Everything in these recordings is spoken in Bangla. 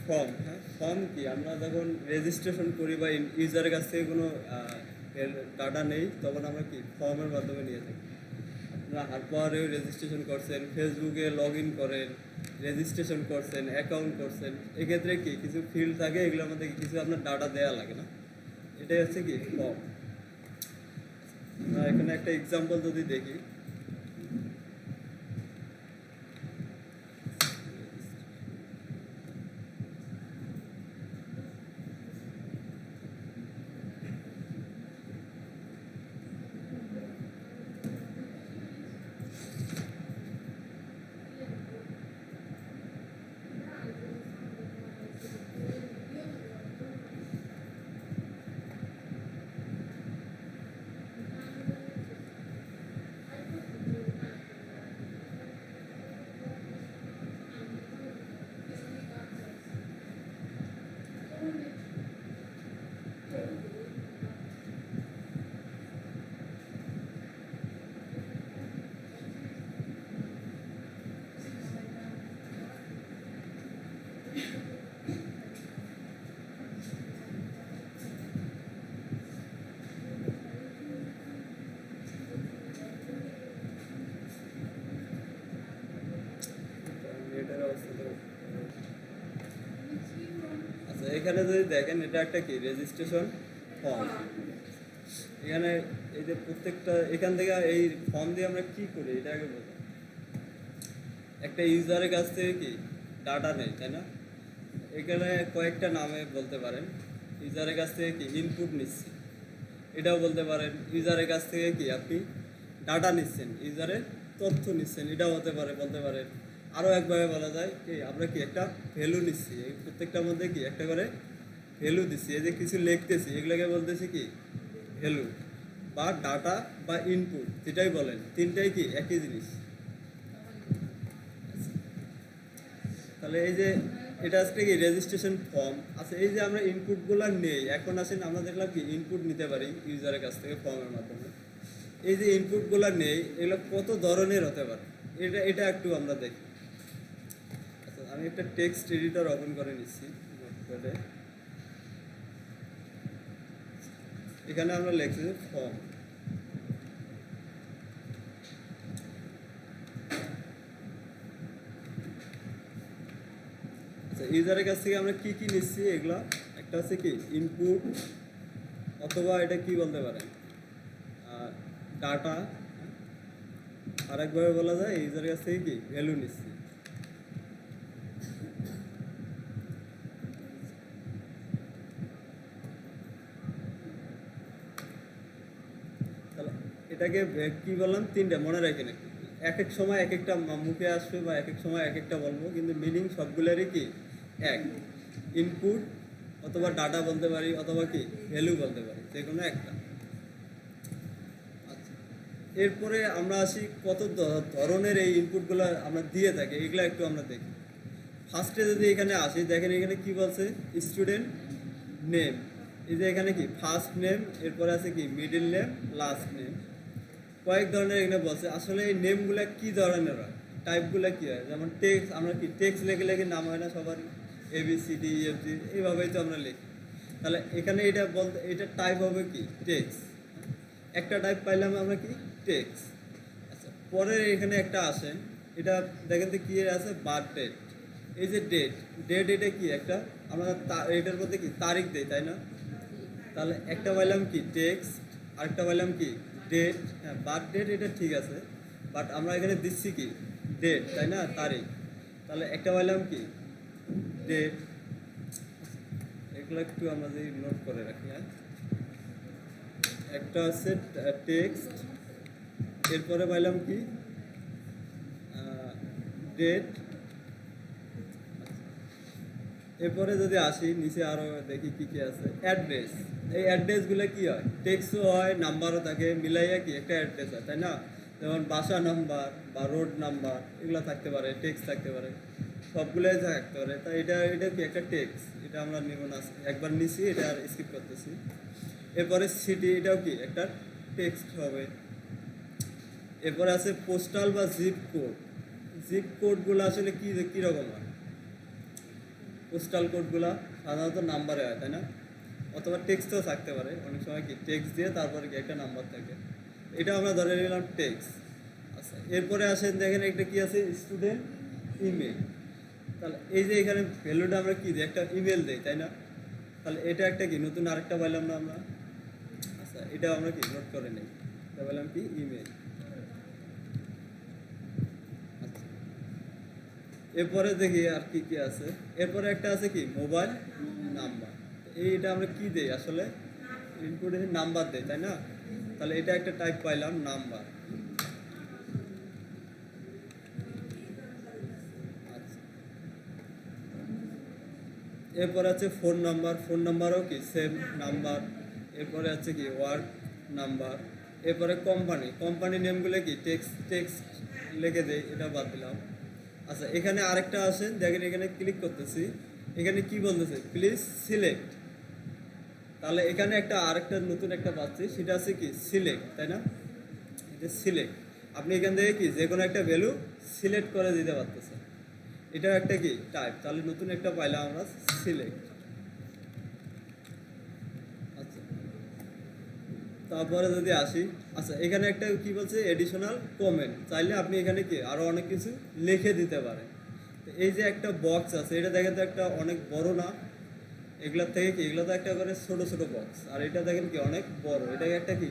ফর্ম, হ্যাঁ ফর্ম কি আমরা যখন রেজিস্ট্রেশন করি বা ইউজারের কাছ থেকে কোনো ডাটা নেই তখন আমরা কি ফর্মের মাধ্যমে নিয়ে থাকি। আপনারা হারপাওয়ারেও রেজিস্ট্রেশন করছেন, ফেসবুকে লগ ইন করেন, রেজিস্ট্রেশন করছেন, অ্যাকাউন্ট করছেন, এক্ষেত্রে কি কিছু ফিল্ড থাকে, এগুলোর মধ্যে কিছু আপনার ডাটা দেওয়া লাগে না, এটাই হচ্ছে কি ফর্ম। এখানে একটা এক্সাম্পল যদি দেখি, এটার অবস্থা তো আচ্ছা, এখানে যদি দেখেন এটা একটা কি রেজিস্ট্রেশন ফর্ম। এখানে এই যে প্রত্যেকটা এখান থেকে এই ফর্ম দিয়ে আমরা কি করি এটা আগে বলবো। একটা ইউজারের কাছ থেকে কি ডাটা নেই, তাই না? এখানে কয়েকটা নামে বলতে পারেন। ইউজারের কাছ থেকে কি ইনপুট নিচ্ছি, এটাও বলতে পারেন। ইউজারের কাছ থেকে কি আপনি ডাটা নিচ্ছেন, ইউজারের তথ্য নিচ্ছেন, এটাও হতে পারে, বলতে পারেন। আরও একভাবে বলা যায় কি আমরা কি একটা ভ্যালু নিচ্ছি, এই প্রত্যেকটার মধ্যে কি একটা করে ভ্যালু দিচ্ছি। এই যে কিছু লিখতেছি এগুলোকে বলতেছি কি ভ্যালু বা ডাটা বা ইনপুট, যেটাই বলেন, তিনটাই কি একই জিনিস। তাহলে এই যে এটা আজকে কি রেজিস্ট্রেশন ফর্ম আছে। এই যে আমরা ইনপুটগুলো নেই, এখন আসেন আমরা দেখলাম কি ইনপুট নিতে পারি ইউজারের কাছ থেকে ফর্মের মাধ্যমে। এই যে ইনপুটগুলো নেই এগুলো কত ধরনের হতে পারে, এটা এটা একটু আমরা দেখি। আচ্ছা, আমি একটা টেক্সট এডিটর ওপেন করে নিচ্ছি নোটপ্যাডে। এখানে আমরা লিখছি ফর্ম। আচ্ছা, ইউজারের কাছ থেকে আমরা কি কি নিচ্ছি এগুলো, একটা হচ্ছে কি ইনপুট, অথবা এটা কি বলতে পারেন ডাটা। আরেকভাবে বলা যায় ইউজারের কাছ থেকে কি ভ্যালু নিচ্ছি। তাহলে এটাকে কি বললাম, তিনটা মনে রাখেন। এক এক সময় এক একটা মুখে আসবে বা এক এক সময় এক একটা বলবো, কিন্তু মিনিং সবগুলোরই কি এক। ইনপুট অথবা ডাটা বলতে পারি, অথবা কি ভ্যালু বলতে পারি, যে কোনো একটা। আচ্ছা, এরপরে আমরা আসি কত ধরনের এই ইনপুটগুলো আমরা দিয়ে থাকি, এগুলো একটু আমরা দেখি। ফার্স্টে যদি এখানে আসি, দেখেন এখানে কি বলছে স্টুডেন্ট নেম। এই যে এখানে কি ফার্স্ট নেম, এরপরে আছে কি মিডল নেম, লাস্ট নেম, কয়েক ধরনের এখানে বলছে। আসলে এই নেমগুলো কি ধরনের হয়, টাইপগুলো কি হয়, যেমন টেক্সট, আমরা কি টেক্সট লেখে লেখে নাম হয় না সবারই, ABCDEFG, এইভাবেই তো আমরা লিখি। তাহলে এখানে এটা বলতে, এটা টাইপ হবে কি টেক্সট, একটা টাইপ পাইলাম আমরা কি টেক্সট। আচ্ছা, পরে এখানে একটা আসেন, এটা দেখেন তো কি আছে বার্থ ডেট। এই যে ডেট, ডেট এটা কি একটা আমরা এটার মধ্যে কি তারিখ দেই, তাই না? তাহলে একটা পাইলাম কি টেক্সট, আরেকটা পাইলাম কি ডেট। হ্যাঁ, বার্থ ডেট এটা ঠিক আছে, বাট আমরা এখানে দিচ্ছি কি ডেট, তাই না, তারিখ। তাহলে একটা পাইলাম কি ডেট। এগুলো একটু আমরা যদি নোট করে রাখি। হ্যাঁ, একটা হচ্ছে টেক্সট, এরপরে পাইলাম কি ডেট। এরপরে যদি আসি নিচে আরও দেখি কি কি আছে, অ্যাড্রেস। এই অ্যাড্রেসগুলো কি হয়, টেক্সটও হয়, নাম্বারও থাকে, মিলাইয়া কি একটা অ্যাড্রেস হয়, তাই না? যেমন বাসা নাম্বার বা রোড নাম্বার এগুলো থাকতে পারে, টেক্সট থাকতে পারে, সবগুলোই থাকতে পারে। তাই এটা এটা কি একটা টেক্সট, এটা আমরা নেব না, একবার নিছি, এটা আর স্কিপ করতেছি। এরপরে সিটি, এটাও কি একটা টেক্সট হবে। এরপরে আছে পোস্টাল বা জিপ কোড। জিপ কোডগুলো আসলে কী কীরকম হয়, পোস্টাল কোডগুলো সাধারণত নাম্বারে হয়, তাই না? অথবা টেক্সটও থাকতে পারে, অনেক সময় কি টেক্সট দিয়ে তারপরে কি একটা নাম্বার থাকে, এটা আমরা ধরে নিলাম টেক্সট। আচ্ছা, এরপরে আসেন দেখেন একটা কি আছে, স্টুডেন্ট ইমেল। তাহলে এই যে এখানে ভ্যালুটা আমরা কি দিই, একটা ইমেল দিই, তাই না? তাহলে এটা একটা কি নতুন আরেকটা পাইলাম না আমরা? আচ্ছা, এটা আমরা কি নোট করে নিই, এটা বললাম কি ইমেল। আচ্ছা, এরপরে দেখি আর কি কি আছে। এরপরে একটা আছে কি মোবাইল নাম্বার। এইটা আমরা কি দেই আসলে, ইনপুট নাম্বার দেই, তাই না? তাহলে এটা একটা টাইপ পাইলাম নাম্বার। আচ্ছা, এরপরে আছে ফোন নাম্বার, ফোন নাম্বারও কি সেম নাম্বার। এরপরে আছে কি ওয়ার্ক নাম্বার। এরপরে কোম্পানি, কোম্পানি নেমগুলো কি টেক্সট টেক্সট লিখে দেয়, এটা বাদ দিলাম। আচ্ছা, এখানে আরেকটা আছে দেখেন, এখানে ক্লিক করতেছি, এখানে কি বলতেছে প্লিজ সিলেক্ট। তাহলে এখানে একটা আরেকটা নতুন একটা পাচ্ছি, সেটা আছে কি সিলেক্ট, তাই না? এটা সিলেক্ট, আপনি এখান থেকে কি যে কোনো একটা ভ্যালু সিলেক্ট করে দিতে পারতেছেন, এটা একটা কি টাইপ। তাহলে নতুন একটা পাইলাম আমরা সিলেক্ট। আচ্ছা, তারপরে যদি আসি, আচ্ছা এখানে একটা কি বলছে এডিশনাল কমেন্ট, চাইলে আপনি এখানে কি আরো অনেক কিছু লিখে দিতে পারেন। তো এই যে একটা বক্স আছে, এটা দেখেন তো একটা অনেক বড় না, এগুলার থেকে কি এগুলো তো একটা করে ছোট ছোট বক্স, আর এটা দেখেন কি অনেক বড়, এটাকে একটা কি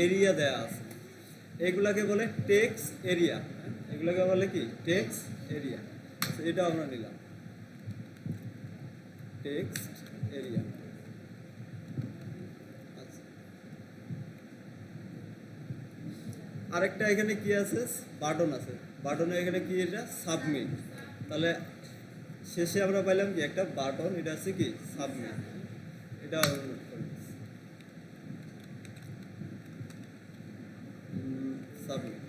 এরিয়া দেয়া আছে, এগুলাকে বলে টেক্স এরিয়া। এগুলোকে বলে কি টেক্স এরিয়া। এটা আমরা নিলাম টেক্সট এরিয়া। আচ্ছা, আরেকটা এখানে কি আছে, বাটন আছে, বাটনে এখানে কি এটা সাবমিট। তাহলে শেষে আমরা পাইলাম কি একটা বাটন, এটা আছে কি সাবমিট। এটা আমরা নোট করে নিচ্ছি, সাবমিট।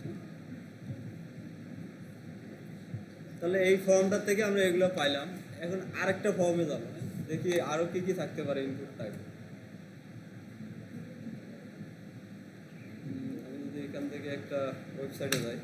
তাহলে এই ফর্মটা থেকে আমরা এগুলো পাইলাম। এখন আরেকটা ফর্মে যাবো, দেখি আরো কি কি থাকতে পারে ইনপুট টাইপ। আমি যদি এখান থেকে একটা ওয়েবসাইটে যাই,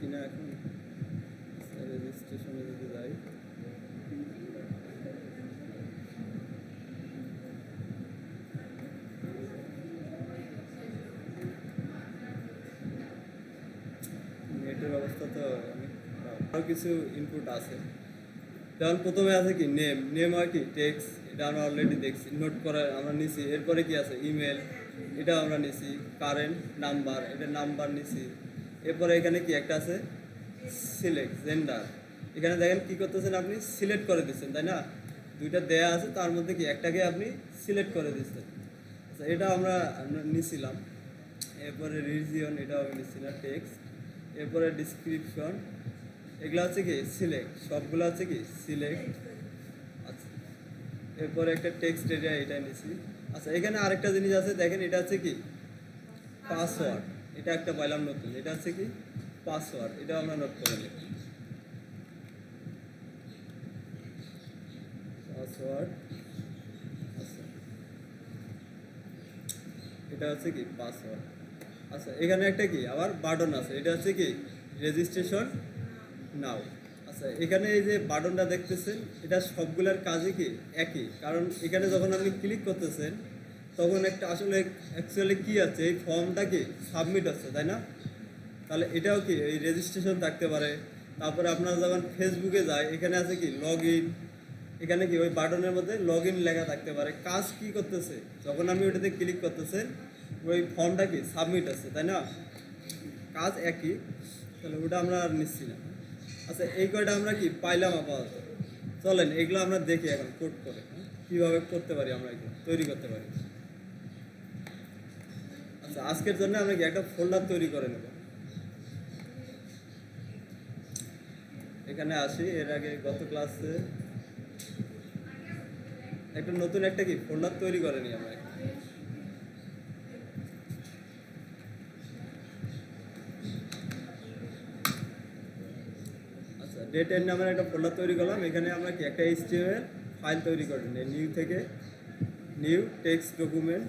কিনা এখন রেজিস্ট্রেশনে যদি যাই, নেটের অবস্থা তো অনেক খারাপ। আরও কিছু ইনপুট আছে, যেমন প্রথমে আছে কি নেম, নেম হয় কি টেক্সট, এটা আমরা অলরেডি দেখছি, নোট করে আমরা নিছি। এরপরে কি আছে ইমেল, এটা আমরা নিছি। কারেন্ট নাম্বার, এটা নাম্বার নিছি। এরপরে এখানে কি একটা আছে সিলেক্ট জেন্ডার, এখানে দেখেন কি করতেছেন আপনি সিলেক্ট করে দিচ্ছেন, তাই না? দুইটা দেয়া আছে, তার মধ্যে কি একটাকে আপনি সিলেক্ট করে দিচ্ছেন। আচ্ছা, এটা আমরা নিছিলাম। এরপরে রিজিয়ন, এটাও আমি নিচ্ছি না, টেক্সট। এরপরে ডিসক্রিপশন, এগুলো হচ্ছে কি সিলেক্ট, সবগুলো হচ্ছে কি সিলেক্ট। আচ্ছা, এরপরে একটা টেক্সট এরিয়া, এটা নিছি। আচ্ছা, এখানে আরেকটা জিনিস আছে দেখেন, এটা হচ্ছে কি পাসওয়ার্ড, এটা একটা পাইলাম নতুন, এটা হচ্ছে কি পাসওয়ার্ড, এটা আমরা নোট করে নিই পাসওয়ার্ড। আচ্ছা, এটা হচ্ছে কি পাসওয়ার্ড। আচ্ছা, এখানে একটা কি আবার বাটন আছে, এটা হচ্ছে কি রেজিস্ট্রেশন নাও। আচ্ছা, এখানে এই যে বাটনটা দেখতেছেন, এটা সবগুলোর কাজই কি একই, কারণ এখানে যখন আপনি ক্লিক করতেছেন তখন একটা আসলে অ্যাকচুয়ালি কি আছে, এই ফর্মটা কি সাবমিট হচ্ছে, তাই না? তাহলে এটাও কি এই রেজিস্ট্রেশন থাকতে পারে। তারপরে আপনারা যখন ফেসবুকে যায়, এখানে আছে কি লগ ইন, এখানে কি ওই বাটনের মধ্যে লগ ইন লেখা থাকতে পারে। কাজ কি করতেছে, যখন আমি ওটাতে ক্লিক করতেছেন ওই ফর্মটা কি সাবমিট আছে, তাই না? কাজ একই, তাহলে ওটা আমরা আর নিচ্ছি না। আচ্ছা, এই কয়টা আমরা কি পাইলাম আপাতত। চলেন এগুলো আমরা দেখি এখন কোড করে কীভাবে করতে পারি, আমরা এগুলো তৈরি করতে পারি। আচ্ছা, আজকের জন্য আমরা কি একটা ফোল্ডার তৈরি করে নেব। এখানে আসি, এর আগে গত ক্লাসে একটা নতুন একটা কি ফোল্ডার তৈরি করে নিই আমরা। ডেট এর নামের একটা ফোল্ডার তৈরি করলাম, এখানে আমরা কি একটা এইচটিএমএল ফাইল তৈরি করে নিই, নিউ থেকে new text document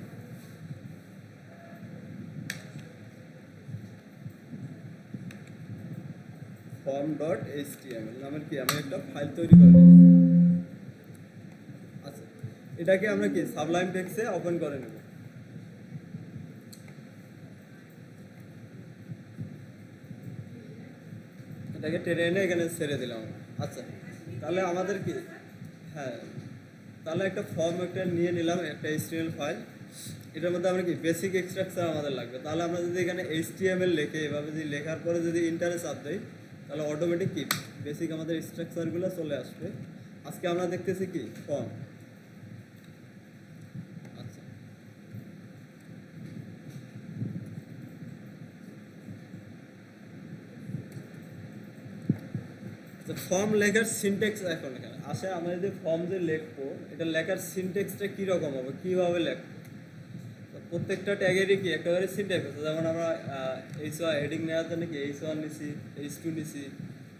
form dot HTML নামের কি আমি একটা ফাইল তৈরি করে নিই। আচ্ছা, এটাকে আমরা কি সাবলাইম টেক্সটে ওপেন করে নেব। এটাকে টেনে এনে এখানে ছেড়ে দিলাম। আচ্ছা, তাহলে আমাদের কি, হ্যাঁ, তাহলে একটা ফর্ম একটা নিয়ে নিলাম, একটা এইচটিএমএল ফাইল। এটার মধ্যে আমরা কি বেসিক স্ট্রাকচার আমাদের লাগবে। তাহলে আমরা যদি এখানে এইচটিএমএল লিখে এভাবে যদি লেখার পরে যদি ইন্টারে চাপ দিই, তাহলে অটোমেটিক কি বেসিক আমাদের স্ট্রাকচারগুলো চলে আসবে। আজকে আমরা দেখতেছি কি ফর্ম। আচ্ছা, ফর্ম লেখার সিনট্যাক্স এখন এখানে আসে। আমরা যদি ফর্ম যে লিখবো, এটা লেখার সিনট্যাক্সটা কীরকম হবে, কীভাবে লিখবো। প্রত্যেকটা ট্যাগেরই কি একটা করে সিনট্যাক্স আছে। যেমন আমরা H1 হেডিং নেওয়ার জন্য কি H1 নিছি, H2 নিছি,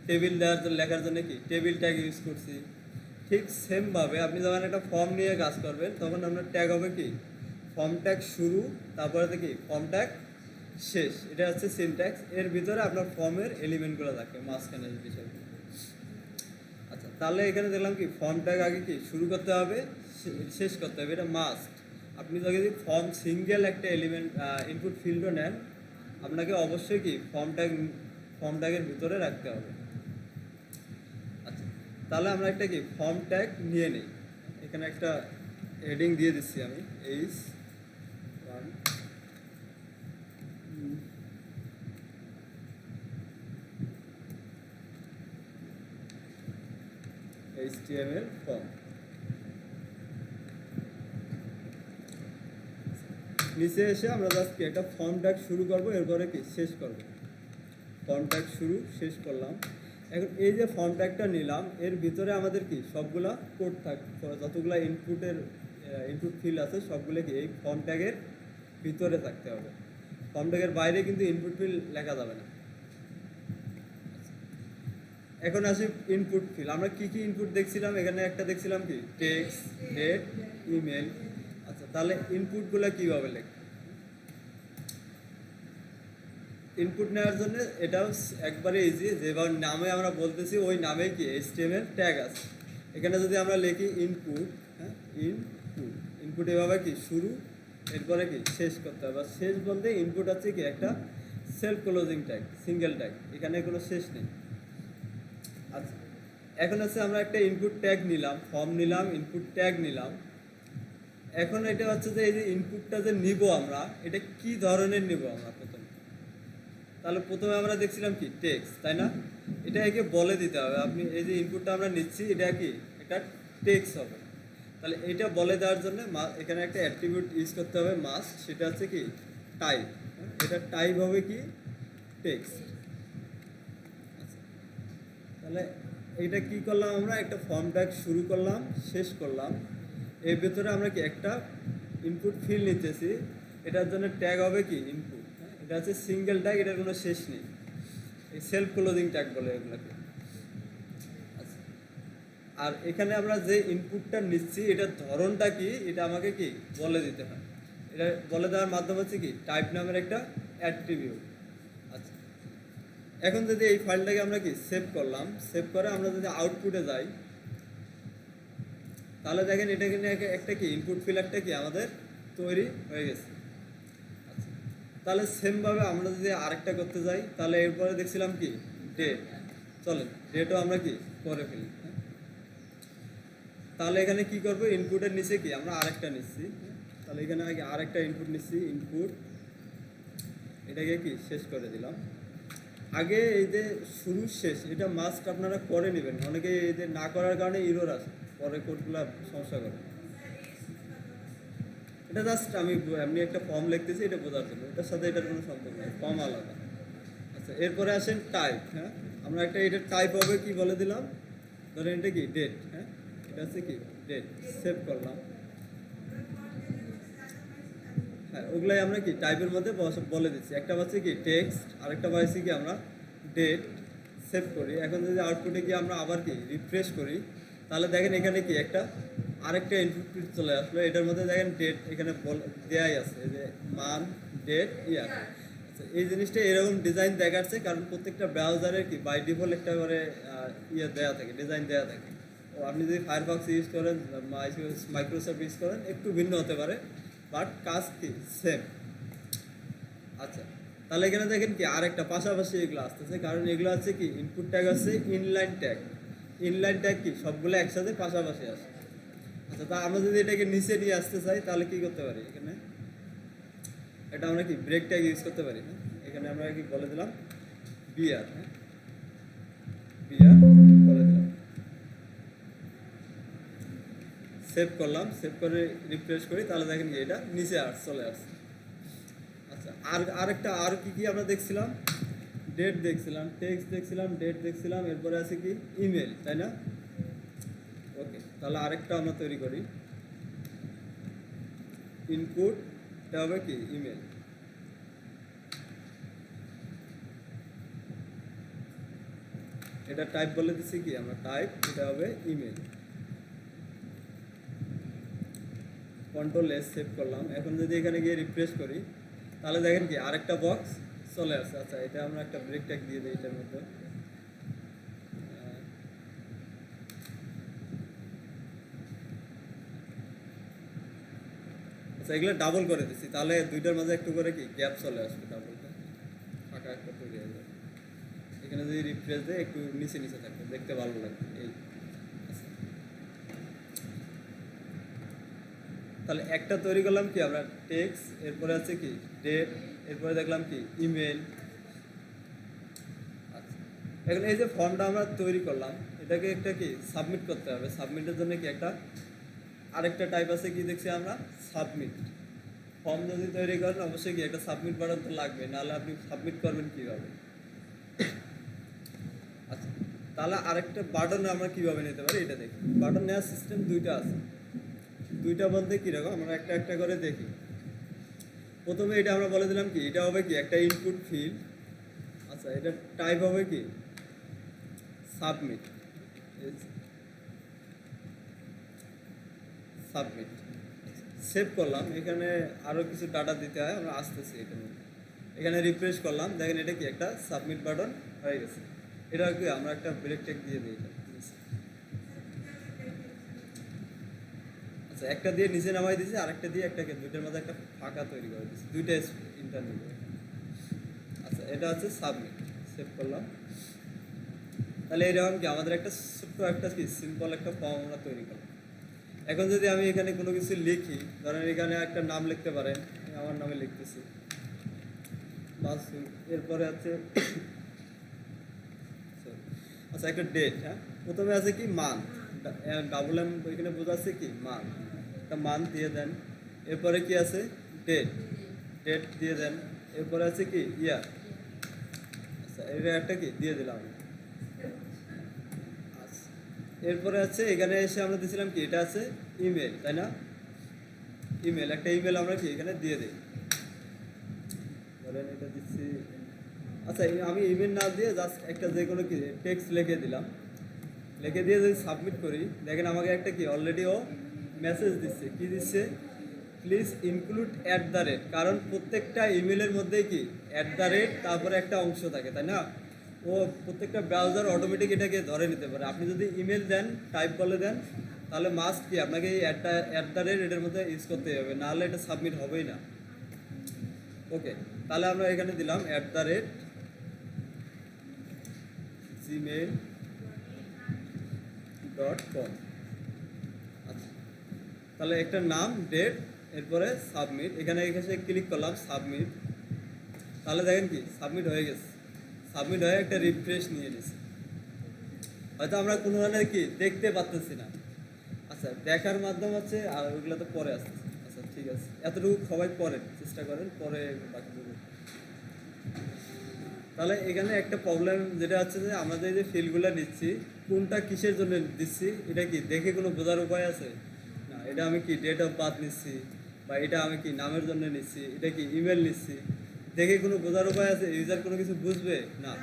টেবিল দেওয়ার জন্য লেখার জন্য কি টেবিল ট্যাগ ইউজ করছি। ঠিক সেমভাবে আপনি যখন একটা ফর্ম নিয়ে কাজ করবেন, তখন আপনার ট্যাগ হবে কি ফর্ম ট্যাগ শুরু, তারপরে কি ফর্ম ট্যাগ শেষ। এটা হচ্ছে সিনট্যাক্স। এর ভিতরে আপনার ফর্মের এলিমেন্টগুলো থাকে, মাঝখানে বিষয়গুলো। আচ্ছা, তাহলে এখানে দেখলাম কি ফর্ম ট্যাগ আগে কি শুরু করতে হবে, শেষ করতে হবে, এটা মাস্ট। আপনি যদি ফর্ম সিঙ্গেল একটা এলিমেন্ট ইনপুট ফিল্ডও নেন, আপনাকে অবশ্যই কি ফর্ম ট্যাগের ভিতরে রাখতে হবে। আচ্ছা, তাহলে আমরা একটা কি ফর্ম ট্যাগ নিয়ে নিই। এখানে একটা হেডিং দিয়ে দিচ্ছি আমি H1 HTML ফর্ম। নিচে এসে আমরা জাস্ট কি একটা ফর্ম ট্যাগ শুরু করব, এরপরে কি শেষ করব। ফর্ম ট্যাগ শুরু শেষ করলাম। এখন এই যে ফর্ম ট্যাগটা নিলাম, এর ভিতরে আমাদের কি সবগুলা কোড থাকবে, যতগুলা ইনপুট ফিল্ড আছে সবগুলো কি এই ফর্ম ট্যাগের ভিতরে থাকতে হবে। ফর্ম ট্যাগের বাইরে কিন্তু ইনপুট ফিল্ড লেখা যাবে না। এখন আসি ইনপুট ফিল্ড। আমরা কি কি ইনপুট দেখছিলাম, এখানে একটা দেখছিলাম কি টেক্সট, ডেট, ইমেল। আচ্ছা, তাহলে ইনপুটগুলো কীভাবে লেখ, ইনপুট নেওয়ার জন্য এটাও একবারে ইজি। যেভাবে নামে আমরা বলতেছি ওই নামে কি HTML ট্যাগ আছে। এখানে যদি আমরা লিখি ইনপুট, হ্যাঁ ইনপুট এভাবে কি শুরু, এরপরে কি শেষ করতে হবে। শেষ বলতে ইনপুট হচ্ছে কি একটা self closing tag, single tag, এখানে কোনো শেষ নেই। আচ্ছা, এখন হচ্ছে আমরা একটা ইনপুট ট্যাগ নিলাম, ফর্ম নিলাম, ইনপুট ট্যাগ নিলাম। এখন এটা হচ্ছে যে এই যে ইনপুটটা যে নিব আমরা, এটা কি ধরনের নিব আমরা প্রথমে। তাহলে প্রথমে আমরা দেখছিলাম কি টেক্সট, তাই না? এটা একে বলে দিতে হবে, আপনি এই যে ইনপুটটা আমরা নিচ্ছি এটা কি একটা টেক্সট হবে। তাহলে এটা বলে দেওয়ার জন্য এখানে একটা অ্যাট্রিবিউট ইউজ করতে হবে মাস্ট, সেটা হচ্ছে কি টাইপ। এটা টাইপ হবে কি টেক্সট। তাহলে এইটা কি করলাম, আমরা একটা ফর্ম ট্যাগ শুরু করলাম, শেষ করলাম। এর ভিতরে আমরা কি একটা ইনপুট ফিল্ড নিতেছি, এটার জন্য ট্যাগ হবে কি ইনপুট। এটা হচ্ছে সিঙ্গেল ট্যাগ, এটার কোনো শেষ নেই, এই সেলফ ক্লোজিং ট্যাগ বলে এগুলোকে। আচ্ছা, আর এখানে আমরা যে ইনপুটটা নিচ্ছি এটার ধরনটা কি, এটা আমাকে কি বলে দিতে হয়। এটা বলে দেওয়ার মাধ্যম হচ্ছে কি টাইপ নামের একটা অ্যাট্রিবিউট। আচ্ছা, এখন যদি এই ফাইলটাকে আমরা কি সেভ করলাম, সেভ করে আমরা যদি আউটপুটে যাই, তাহলে দেখেন এটা কিন্তু একটা কি ইনপুট ফিল্ড একটা কি আমাদের তৈরি হয়ে গেছে। আচ্ছা, তাহলে সেমভাবে আমরা যদি আরেকটা করতে যাই, তাহলে এরপরে দেখছিলাম কি ডেট। চলেন ডেটও আমরা কি করে ফেলি। তাহলে এখানে কি করবো, ইনপুটের নিচে কি আমরা আরেকটা নিচ্ছি। তাহলে এখানে আগে আরেকটা ইনপুট নিচ্ছি, ইনপুট, এটাকে কি শেষ করে দিলাম। আগে এই যে শুরু শেষ এটা মাস্ট আপনারা করে নেবেন, অনেকে এই যে না করার কারণে ইরর আসে, পরে কোডগুলো সমস্যা করে। এটা জাস্ট আমি এমনি একটা ফর্ম লিখতেছি এটা বোঝার জন্য, এটার সাথে এটার কোনো সম্পর্ক নেই, ফর্ম আলাদা। আচ্ছা, এরপরে আসেন টাইপ। হ্যাঁ, আমরা একটা এটা টাইপ হবে কি বলে দিলাম, ধরেন এটা কি ডেট। হ্যাঁ, এটা হচ্ছে কি ডেট, সেভ করলাম। হ্যাঁ, ওগুলাই আমরা কি টাইপের মধ্যে বলে দিচ্ছি। একটা হচ্ছে কি টেক্সট, আরেকটা পাইছি কি আমরা ডেট, সেভ করি, এখন যদি আউটপুটে গিয়ে আমরা আবার কি রিফ্রেশ করি, তাহলে দেখেন এখানে কি একটা আরেকটা ইনপুট চলে আসলো। এটার মধ্যে দেখেন ডেট এখানে দেয়াই আছে, এই যে মান, ডেট, ইয়ার। আচ্ছা, এই জিনিসটা এরকম ডিজাইন দেখাচ্ছে কারণ প্রত্যেকটা ব্রাউজারের কি বাই ডিফল্ট একটা করে ইয়ে দেওয়া থাকে, ডিজাইন দেওয়া থাকে। ও আপনি যদি ফায়ারফক্স ইউজ করেন, মাইক্রোসফট ইউজ করেন, একটু ভিন্ন হতে পারে, বাট কাজ কি সেম। আচ্ছা, তাহলে এখানে দেখেন কি আর একটা পাশাপাশি এগুলো আসতেছে, কারণ এগুলো আছে কি ইনপুট ট্যাগ আছে, ইনলাইন ট্যাগ। ইনলাইন ট্যাগ কি সবগুলো একসাথে পাশাপাশি আসে। আচ্ছা, তা আমরা যদি এটাকে নিচে নিয়ে আসতে চাই তাহলে কি করতে পারি, এখানে এটা আমরা কি ব্রেক ট্যাগ ইউজ করতে পারি না। এখানে আমরা কি বলে দিলাম বিআর, হ্যাঁ বিআর বলে দিলাম, সেভ করলাম, সেভ করে রিফ্রেশ করি, তাহলে দেখেন কি এটা নিচে চলে আসছে। আচ্ছা, আরেকটা আর কি কি আমরা দেখছিলাম, ডেট দেখছিলাম, টেক্সট দেখছিলাম, ডেট দেখছিলাম, এরপরে আছে কি ইমেল, তাই না? ওকে, তাহলে আরেকটা আমরা তৈরি করি, ইনপুট, এটা হবে কি ইমেল। এটা টাইপ বলে দিচ্ছি কি আমরা টাইপ, এটা হবে ইমেল। কন্ট্রোল এস, সেভ করলাম। এখন যদি এখানে গিয়ে রিফ্রেশ করি তাহলে দেখেন কি আরেকটা বক্স চলে আসছে। আচ্ছা, এটা আমরা একটা ব্রেক ট্যাগ দিয়ে দিই এটার মধ্যে। আচ্ছা, এগুলো ডাবল করে দিচ্ছি, তাহলে দুইটার মাঝে একটু করে কি গ্যাপ চলে আসবে, ডাবলটা ফাঁকা একটা তৈরি হয়ে যাবে। এখানে যদি রিফ্রেশ দেয় একটু নিচে নিচে থাকবে, দেখতে ভালো লাগবে এই। তাহলে একটা তৈরি করলাম কি আমরা টেক্সট, এরপরে আছে কি ডেট, এরপরে দেখলাম কি ইমেল। আচ্ছা, এখন এই যে ফর্মটা আমরা তৈরি করলাম, এটাকে একটা কি সাবমিট করতে হবে। সাবমিটের জন্য কি একটা আরেকটা টাইপ আছে, কি দেখছি আমরা সাবমিট। ফর্ম যদি তৈরি করেন অবশ্যই কি একটা সাবমিট বাটন তো লাগবে, নাহলে আপনি সাবমিট করবেন কীভাবে। আচ্ছা, তাহলে আরেকটা বাটন আমরা কীভাবে নিতে পারি এটা দেখি। বাটন নেওয়ার সিস্টেম দুইটা আছে, দুইটা বলতে কীরকম আমরা একটা একটা করে দেখি। প্রথমে এটা আমরা বলে দিলাম কি এটা হবে কি একটা ইনপুট ফিল্ড। আচ্ছা, এটা টাইপ হবে কি সাবমিট, সাবমিট। সেভ করলাম, এখানে আরও কিছু ডাটা দিতে হয়, আমরা আসতেছি এখানে। এখানে রিফ্রেশ করলাম, দেখেন এটা কি একটা সাবমিট বাটন হয়ে গেছে। এটা কি আমরা একটা ব্রেক ট্যাগ দিয়ে দিই এটা। আচ্ছা, একটা দিয়ে নিচে নামাই দিয়েছি, আরেকটা দিয়ে একটাকে দুইটার মধ্যে একটা ফাঁকা তৈরি করে দিচ্ছি, দুইটা ইন্টারনেট। আচ্ছা, এটা হচ্ছে সাবমিট, সেভ করলাম। তাহলে এরকম কি আমাদের একটা ছোট্ট একটা কি সিম্পল একটা ফর্ম আমরা তৈরি করলাম। এখন যদি আমি এখানে কোনো কিছু লিখি, ধরেন এখানে একটা নাম লিখতে পারেন, আমার নামে লিখতেছি মাসুদ, এরপরে আছে আচ্ছা একটা ডেট, হ্যাঁ প্রথমে আছে কি মান, ডাবল এম এখানে বোঝাচ্ছে কি মান, একটা মান দিয়ে দেন। এরপরে কি আছে ডেট, ডেট দিয়ে দেন। এরপরে আছে কি ইয়ার, আচ্ছা এটা একটা কি দিয়ে দিলাম। আচ্ছা, এরপরে আছে এখানে এসে আমরা দিয়েছিলাম কি এটা আছে ইমেল, তাই না? ইমেল, একটা ইমেল আমরা কি এখানে দিয়ে দিই, ধরেন এটা দিচ্ছি। আচ্ছা, আমি ইমেল না দিয়ে জাস্ট একটা যে কোনো কি টেক্সট লিখে দিলাম, লিখে দিয়ে যদি সাবমিট করি, দেখেন আমাকে একটা কি অলরেডি ও মেসেজ দিচ্ছে, কি দিচ্ছে please include at the rate, কারণ প্রত্যেকটা ইমেলের মধ্যেই কি অ্যাট দ্য রেট তারপরে একটা অংশ থাকে, তাই না? ও প্রত্যেকটা ব্রাউজার অটোমেটিক এটাকে ধরে নিতে পারে। আপনি যদি ইমেল দেন, টাইপ বলে দেন, তাহলে মাস্ট কি আপনাকে এই অ্যাট দ্য রেট এটার মধ্যে ইউজ করতে হবে, নাহলে এটা সাবমিট হবেই না। ওকে, তাহলে আমরা এখানে দিলাম @gmail.com। আচ্ছা, তাহলে একটা নাম, ডেট, এরপরে সাবমিট, এখানে এসে ক্লিক করলাম সাবমিট। তাহলে দেখেন কি সাবমিট হয়ে গেছে, সাবমিট হয়ে একটা রিফ্রেশ নিয়ে নিয়েছে। হয়তো আমরা কোনো ধরনের কি দেখতে পাচ্ছি না। আচ্ছা, দেখার মাধ্যম আছে, আর ওইগুলো তো পরে আসতেছে। আচ্ছা ঠিক আছে, এতটুকু সবাই করেন, চেষ্টা করেন, পরে বাকিটুকু। তাহলে এখানে একটা প্রবলেম যেটা হচ্ছে যে আমরা যে ফিল্ডগুলো নিচ্ছি কোনটা কিসের জন্য দিচ্ছি, এটা কি দেখে কোনো বোঝার উপায় আছে না। এটা আমি কি ডেট অফ বার্থ নিচ্ছি, বা এটা আমি কি নামের জন্য নিচ্ছি, এটা কি ইমেল নিচ্ছি, দেখে কোনো বোঝার উপায় আছে? ইউজার কোনো কিছু বুঝবে না।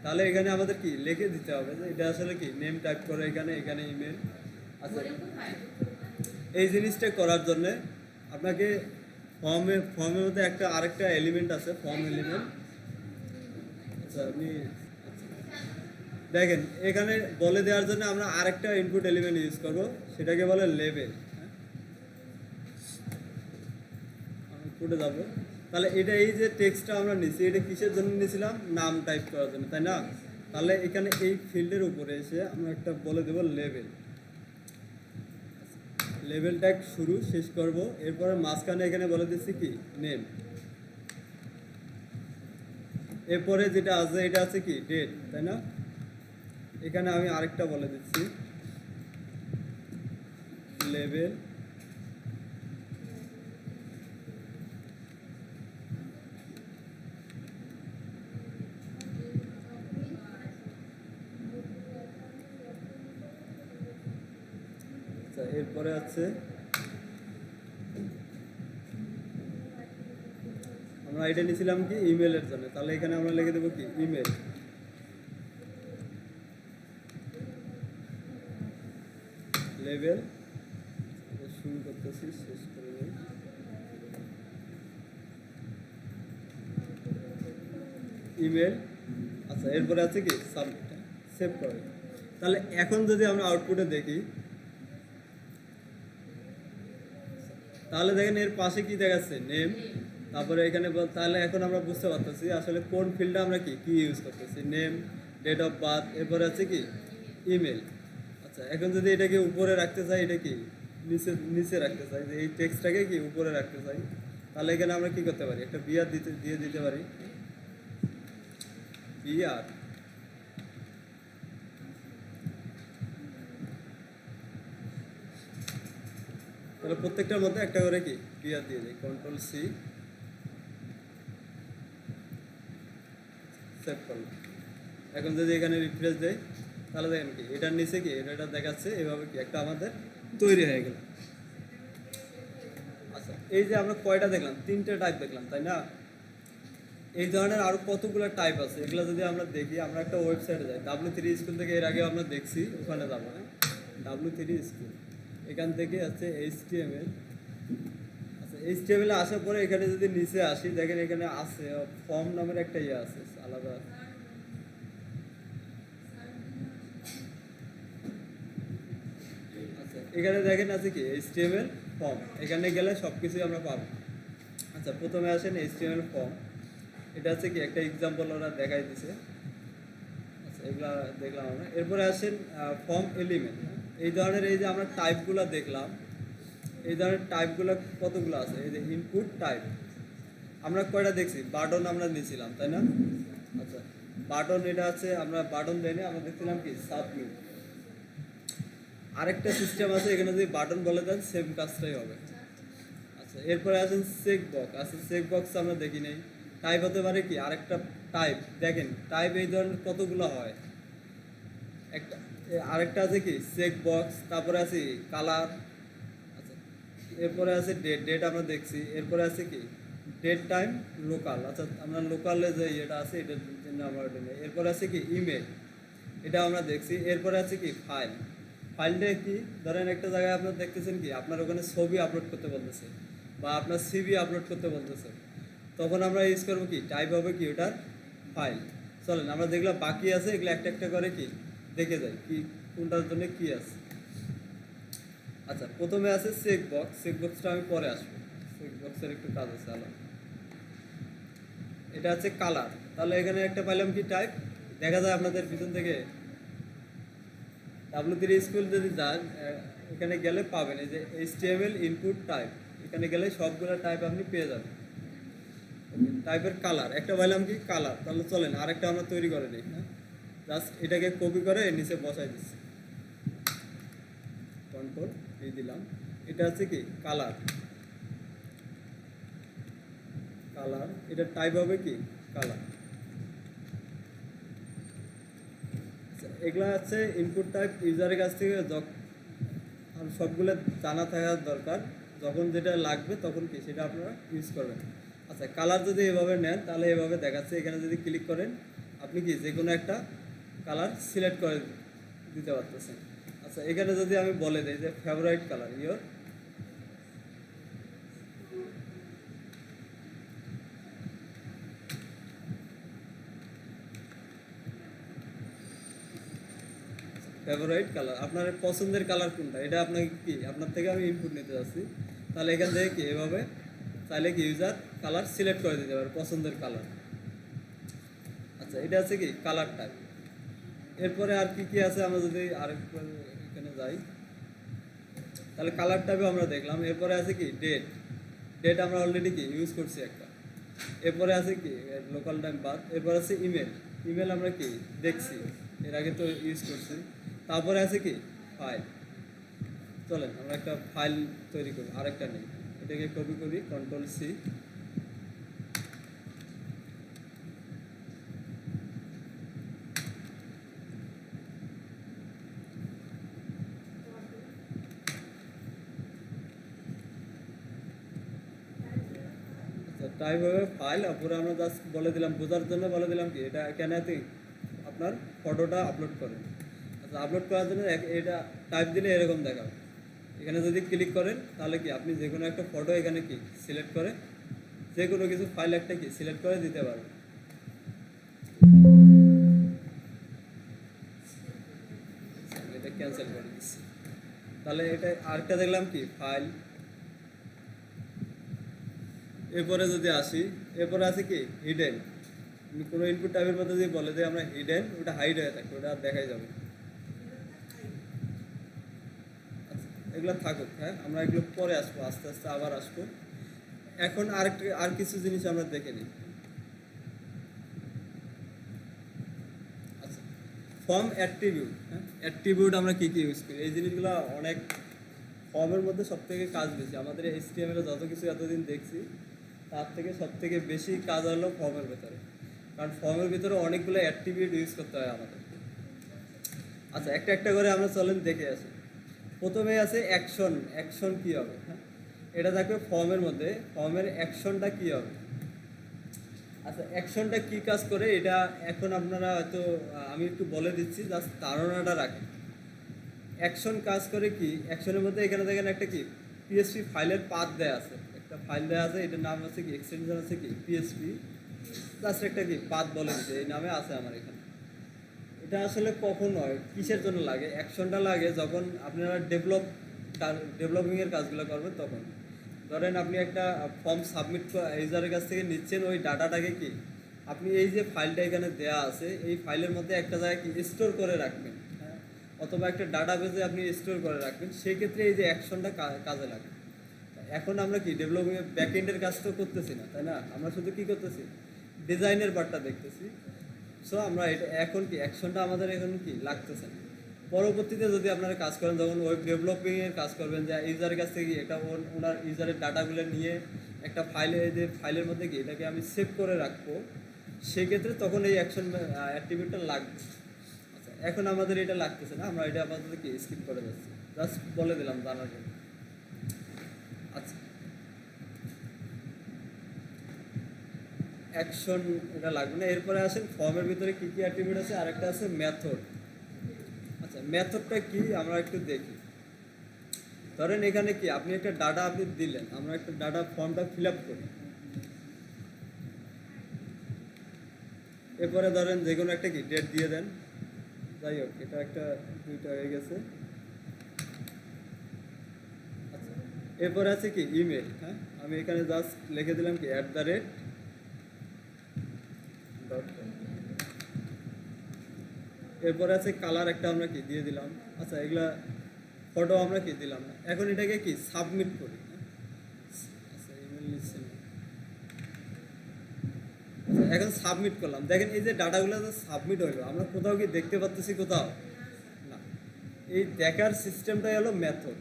তাহলে এখানে আমাদের কি লিখে দিতে হবে যে এটা আসলে কি নেম টাইপ করে এখানে এখানে ইমেল। আচ্ছা, এই জিনিসটা করার জন্য আপনাকে ফর্মের মধ্যে আরেকটা এলিমেন্ট আছে, ফর্ম এলিমেন্ট। আচ্ছা আপনি দেখেন এখানে বলে দেওয়ার জন্য আমরা আরেকটা ইনপুট এলিমেন্ট ইউজ করব, সেটাকে বলে লেভেল। আমি কোডে যাব। তাহলে এটা এই যে টেক্সটটা আমরা নিছি, এটা কিসের জন্য নিয়েছিলাম? নাম টাইপ করার জন্য, তাই না? তাহলে এখানে এই ফিল্ডের উপরে এসে আমরা একটা বলে দেব লেভেল। লেভেল ট্যাগ শুরু শেষ করব, এরপরে মাঝখানে এখানে বলে দিচ্ছি কি নেম। এরপরে যেটা আছে এটা আছে কি ডেট, তাই না? এখানে আমি আরেকটা বলে দিচ্ছি লেভেল এরপরে আছে আমরা এটা নিয়েছিলাম কি ইমেলের জন্য, তাহলে এখানে আমরা লিখে দেবো কি ইমেল। লেভেল শুরু করতেছি, শেষ করে নেই ইমেল। আচ্ছা এরপরে আছে কি সাবমিট, সেভ করে। তাহলে এখন যদি আমরা আউটপুটে দেখি, তাহলে দেখেন এর পাশে কি দেখাচ্ছে নেম, তারপরে এখানে তাহলে এখন আমরা বুঝতে পারতেছি আসলে কোন ফিল্ডে আমরা কি কি ইউজ করতেছি, নেম, ডেট অফ বার্থ, এরপরে আছে কি ইমেল। আচ্ছা এখন যদি এটাকে উপরে রাখতে চাই, এটা কি নিচে নিচে রাখতে চাই, যে এই টেক্সটটাকে কি উপরে রাখতে চাই, তাহলে এখানে আমরা কি করতে পারি, একটা বিআর দিয়ে দিতে পারি, বিআর। তাহলে প্রত্যেকটার মধ্যে একটা করে কি বিআর দিয়ে দিই, কন্ট্রোল সি, সেভ করলাম। এখন যদি এখানে রিফ্রেশ দেয়, তাহলে দেখেন কি এটার নিচে কি এটা দেখাচ্ছে এভাবে কি একটা আমাদের তৈরি হয়ে গেল। আচ্ছা এই যে আমরা কয়টা দেখলাম, 3টে টাইপ দেখলাম, তাই না? এই ধরনের আরো কতগুলো টাইপ আছে, এগুলো যদি আমরা দেখি, আমরা একটা ওয়েবসাইটে যাই, W3 স্কুল থেকে এর আগে আমরা দেখছি, ওখানে যাবো। হ্যাঁ, W3 স্কুল, এখান থেকে আছে HTML। আচ্ছা HTML এ আসার পরে এখানে যদি নিচে আসি, দেখেন এখানে আছে ফর্ম নামের একটা ইয়ে আছে আলাদা। আচ্ছা এখানে দেখেন আছে কি HTML ফর্ম, এখানে গেলে সব কিছুই আমরা পাবো। আচ্ছা প্রথমে আসেন HTML ফর্ম, এটা হচ্ছে কি একটা এক্সাম্পল ওরা দেখাই দিছে। আচ্ছা এগুলা দেখলাম আমরা। এরপরে আসেন ফর্ম এলিমেন্ট। এই ধরনের এই যে আমরা টাইপগুলো দেখলাম, এই ধরনের টাইপগুলো কতগুলো আছে, এই যে ইনপুট টাইপ আমরা কয়টা দেখছি, বাটন আমরা নিয়েছিলাম, তাই না? আচ্ছা বাটন এটা আছে, আমরা বাটন দেয়নি, আমরা দেখছিলাম কি সাবমিট। আরেকটা সিস্টেম আছে, এখানে যদি বাটন বলে দেন সেম কাজটাই হবে। আচ্ছা এরপরে আছেন চেক বক্স। আচ্ছা চেক বক্স আমরা দেখি নাই। টাইপ হতে পারে কি আরেকটা টাইপ, দেখেন টাইপ এই ধরনের কতগুলো হয়, একটা আরেকটা আছে কি চেক বক্স, তারপরে আছে কালার। আচ্ছা এরপরে আছে ডেট, ডেট আমরা দেখছি। এরপরে আছে কি ডেট টাইম লোকাল। আচ্ছা আমরা লোকালে যে এটা আছে এটার জন্য আমরা এটা নেই। এরপরে আছে কি ইমেল, এটা আমরা দেখছি। এরপরে আছে কি ফাইল। ফাইলটা কি ধরেন একটা জায়গায় আপনার দেখতেছেন কি আপনার ওখানে ছবি আপলোড করতে বলতেছে বা আপনার সিভি আপলোড করতে বলতেছে, তখন আমরা ইউজ করবো কি টাইপ হবে কি ওটার ফাইল। চলেন আমরা যেগুলো বাকি আছে এগুলো একটা একটা করে কি দেখে যাই কি কোনটার জন্য কি আছে। আচ্ছা প্রথমে আছে চেক বক্স, চেক বক্সটা আমি পরে আসবো, চেক বক্সের একটু কাজ আছে আলাদা। এটা আছে কালার, তাহলে এখানে একটা পাইলাম কি টাইপ, দেখা যায় আপনাদের পিছন থেকে W3 স্কুল যদি যান এখানে গেলে পাবেন এই যে HTML ইনপুট টাইপ, এখানে গেলে সবগুলো টাইপ আপনি পেয়ে যাবেন। টাইপের কালার একটা পাইলাম কি কালার, তাহলে চলেন আরেকটা আমরা তৈরি করে নিই। হ্যাঁ জাস্ট এটাকে কপি করে নিচে বসাই দিচ্ছি, কন্ট্রোল এই দিলাম। এটা হচ্ছে কি কালার, কালার এটা টাইপ হবে কি কালার। এগুলা হচ্ছে ইনপুট টাইপ, ইউজারের কাছ থেকে আর সবগুলো জানা থাকার দরকার, যখন যেটা লাগবে তখন কি সেটা আপনারা ইউজ করবেন। আচ্ছা কালার যদি এভাবে নেন তাহলে এভাবে দেখাচ্ছে, এখানে যদি ক্লিক করেন আপনি কি যে কোনো একটা কালার সিলেক্ট করে দিতে পারতেছেন। আচ্ছা, এখানে যদি আমি বলে দিই যে favourite colour your, favourite colour, আপনার পছন্দের কালার কোনটা, এটা আপনাকে কি আপনার থেকে আমি ইনপুট নিতে যাচ্ছি। তাহলে এখান থেকে কি এভাবে চাইলে কি ইউজার কালার সিলেক্ট করে দিতে পারে পছন্দের কালার। আচ্ছা, এটা আছে কি কালার টাইপ। এরপরে আর কি কি আছে, আমরা যদি আরেকবার এখানে যাই তাহলে কালার টাইপে আমরা দেখলাম। এরপরে আছে কি ডেট, ডেট আমরা অলরেডি কি ইউজ করছি একটা। এরপরে আছে কি লোকাল টাইম বাদ। এরপর আছে ইমেল, ইমেল আমরা কি দেখছি, এর আগে তো ইউজ করছি। তারপরে আছে কি ফাইল। চলেন আমরা একটা ফাইল তৈরি করি, আরেকটা নেই, এটাকে কপি করি, কন্ট্রোল-C। টাইপ হবে ফাইল, তারপরে আমরা জাস্ট বলে দিলাম বোঝার জন্য বলে দিলাম কি এটা কেন আপনার ফটোটা আপলোড করেন। আচ্ছা, আপলোড করার জন্য এটা টাইপ দিলে এরকম দেখাবে। এখানে যদি ক্লিক করেন তাহলে কি আপনি যে কোনো একটা ফটো এখানে কি সিলেক্ট করে যে কোনো কিছু ফাইল একটা কি সিলেক্ট করে দিতে পারবেন। এটা ক্যান্সেল করে দিচ্ছি। তাহলে এটা আরেকটা দেখলাম কি ফাইল। এরপরে যদি আসি, এরপরে আছে কি হিডেন। কোনো ইনপুট টাইপের মধ্যে যদি বলে যে আমরা হিডেন, ওটা হাইড হয়ে থাকবে, ওটা আর দেখাই যাবে। আচ্ছা, এগুলো থাকুক, হ্যাঁ আমরা এগুলো পরে আসবো, আস্তে আস্তে আবার আসবো। এখন আর কিছু জিনিস আমরা দেখে নিই। আচ্ছা, ফর্ম অ্যাট্রিবিউট, হ্যাঁ অ্যাট্রিবিউট আমরা কী কী ইউজ করি, এই জিনিসগুলো অনেক ফর্মের মধ্যে সব থেকে কাজ বেশি। আমাদের HTML যত কিছু এতদিন দেখছি তার থেকে সব থেকে বেশি কাজ হলো ফর্মের ভেতরে, কারণ ফর্মের ভিতরে অনেকগুলো অ্যাট্রিবিউট ইউজ করতে হয় আমাদের। আচ্ছা, একটা একটা করে আমরা চলেন দেখে আসি। প্রথমে আছে অ্যাকশন, অ্যাকশন কী হবে, হ্যাঁ এটা থাকবে ফর্মের মধ্যে, ফর্মের অ্যাকশনটা কী হবে। আচ্ছা, অ্যাকশনটা কী কাজ করে এটা এখন আপনারা হয়তো আমি একটু বলে দিচ্ছি, জাস্ট ধারণাটা রাখেন। অ্যাকশন কাজ করে কি, অ্যাকশনের মধ্যে এখানে দেখেন একটা কি PHP ফাইলের পাথ দেয়া আছে, একটা ফাইল দেওয়া আছে, এটার নাম আছে কি এক্সটেনশন আছে কি PHP, জাস্ট একটা কি পাথ বলে দিচ্ছে, এই নামে আছে আমার এখানে। এটা আসলে কখন হয়, কিসের জন্য লাগে, অ্যাকশনটা লাগে যখন আপনারা ডেভেলপিংয়ের কাজগুলো করবেন তখন। ধরেন আপনি একটা ফর্ম সাবমিট ইউজারের কাছ থেকে নিচ্ছেন, ওই ডাটাটাকে কি আপনি এই যে ফাইলটা এখানে দেয়া আছে এই ফাইলের মধ্যে একটা জায়গায় কি স্টোর করে রাখবেন, হ্যাঁ অথবা একটা ডাটাবেসে আপনি স্টোর করে রাখবেন, সেই ক্ষেত্রে এই যে অ্যাকশনটা কাজে লাগে। এখন আমরা কি ডেভেলপিংয়ের ব্যাকএন্ডের কাজ তো করতেছি না, তাই না, আমরা শুধু কি করতেছি ডিজাইনের পার্টটা দেখতেছি। সো আমরা এটা এখন কি অ্যাকশনটা আমাদের এখন কি লাগতেছে না। পরবর্তীতে যদি আপনারা কাজ করেন, যখন ওয়েব ডেভেলপিংয়ের কাজ করবেন, যে ইউজারের কাছ থেকে এটা ওনার ইউজারের ডাটাগুলো নিয়ে একটা ফাইলে, যে ফাইলের মধ্যে কি এটাকে আমি সেভ করে রাখবো, সেক্ষেত্রে তখন এই অ্যাকশন অ্যাট্রিবিউটটা লাগবে। আচ্ছা, এখন আমাদের এটা লাগতেছে না, আমরা এটা আপাতত কি স্কিপ করে যাচ্ছি, জাস্ট বলে দিলাম জানার জন্য। আচ্ছা, অ্যাকশন এটা লাগবে না। এরপরে আসেন ফর্মের ভিতরে কী কী অ্যাট্রিবিউট আছে, আরেকটা আছে মেথড। আচ্ছা, মেথডটা কি আমরা একটু দেখি। ধরেন এখানে কি আপনি একটা ডাটা আপনি দিলেন, আমরা একটা ডাটা ফর্মটা ফিল আপ করি। এরপরে ধরেন যে কোনো একটা কি ডেট দিয়ে দেন, যাই হোক এটা একটা দুইটা হয়ে গেছে। আচ্ছা, এরপরে আছে কি ইমেল, হ্যাঁ আমি এখানে জাস্ট লিখে দিলাম কি @ এরপরে আছে কালার একটা আমরা কি দিয়ে দিলাম। আচ্ছা, এগুলা ফটো আমরা কি দিলাম না। এখন এটাকে কি সাবমিট করি। আচ্ছা, ইমেল নিচ্ছে না। আচ্ছা, এখন সাবমিট করলাম, দেখেন এই যে ডাটাগুলো সাবমিট হইলো, আমরা কোথাও কি দেখতে পাচ্ছি কোথাও না। এই দেখার সিস্টেমটাই হলো মেথড,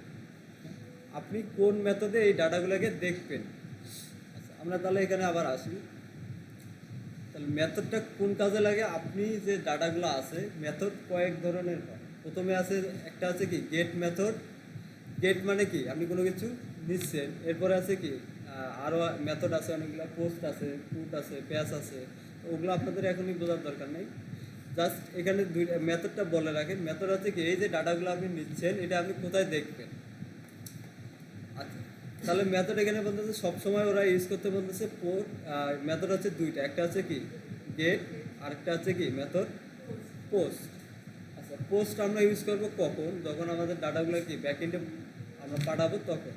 আপনি কোন মেথডে এই ডাটাগুলোকে দেখবেন। আচ্ছা, আমরা তাহলে এখানে আবার আসি। তাহলে মেথডটা কোন কাজে লাগে, আপনি যে ডাটাগুলো আছে, মেথড কয়েক ধরনের হয়। প্রথমে আছে একটা আছে কি গেট মেথড, গেট মানে কি আপনি কোনো কিছু নিচ্ছেন। এরপরে আছে কি আরও মেথড আছে অনেকগুলো, পোস্ট আছে, পুট আছে, প্যাচ আছে। ওগুলো আপনাদের এখনই বোঝার দরকার নেই। জাস্ট এখানে দুই মেথডটা বলে রাখেন। মেথড হচ্ছে কি, এই যে ডাটাগুলো আপনি নিচ্ছেন এটা আপনি কোথায় দেখবেন। আচ্ছা, তাহলে মেথড এখানে বলতেছে সবসময় ওরা ইউজ করতে বলতেছে মেথড হচ্ছে দুইটা, একটা হচ্ছে কি গেট, আরেকটা হচ্ছে কি মেথড পোস্ট। আচ্ছা, পোস্ট আমরা ইউজ করব কখন, যখন আমাদের ডাটাগুলো কি ব্যাকএন্ডে আমরা পাঠাবো তখন।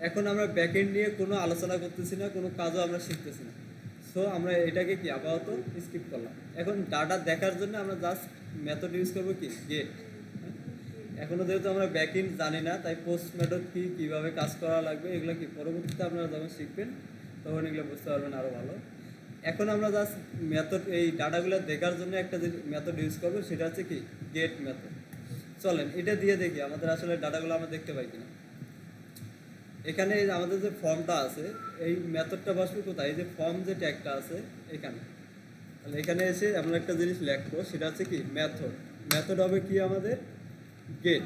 এখন আমরা ব্যাকএন্ড নিয়ে কোনো আলোচনা করতেছি না, কোনো কাজও আমরা শিখতেছি না। সো আমরা এটাকে কি আপাতত স্কিপ করলাম। এখন ডাটা দেখার জন্য আমরা জাস্ট মেথড ইউজ করবো কি গেট। এখনও যেহেতু আমরা ব্যাকএন্ড জানি না, তাই পোস্ট মেথড কি, কীভাবে কাজ করা লাগবে, এগুলো কি পরবর্তীতে আপনারা যখন শিখবেন তখন এগুলো বুঝতে পারবেন আরও ভালো। এখন আমরা জাস্ট মেথড এই ডাটাগুলো দেখার জন্য একটা যে মেথড ইউজ করবো সেটা হচ্ছে কি গেট মেথড। চলেন এটা দিয়ে দেখি আমাদের আসলে ডাটাগুলো আমরা দেখতে পাই কিনা। এখানে আমাদের যে ফর্মটা আছে, এই মেথডটা বসবে কোথায়, এই যে ফর্ম যে ট্যাগটা আছে এখানে। তাহলে এখানে এসে আমরা একটা জিনিস লিখবো, সেটা হচ্ছে কি মেথড। মেথড হবে কি আমাদের গেট।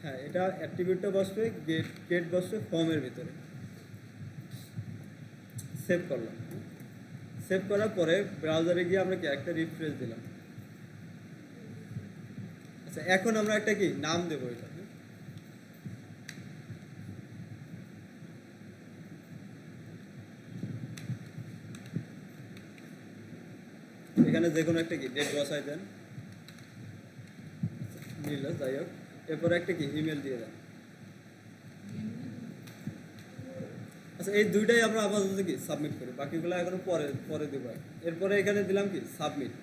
হ্যাঁ, এটা অ্যাট্রিবিউটটা বসবে গেট, গেট বসবে ফর্মের ভিতরে। সেভ করলাম। সেভ করার পরে ব্রাউজারে গিয়ে আমরা কি একটা রিফ্রেশ দিলাম। আচ্ছা, এখন আমরা একটা কি নাম দেবো এটা। এখানে যে কোনো একটা কি ডেট বসাই দেন, নিল যাই হোক। এরপরে একটা কি ইমেল দিয়ে দেন। আচ্ছা, এই দুইটাই আমরা আপাতত কি সাবমিট করি, বাকিগুলো এখনো পরে পরে দেবো। এরপরে এখানে দিলাম কি সাবমিট।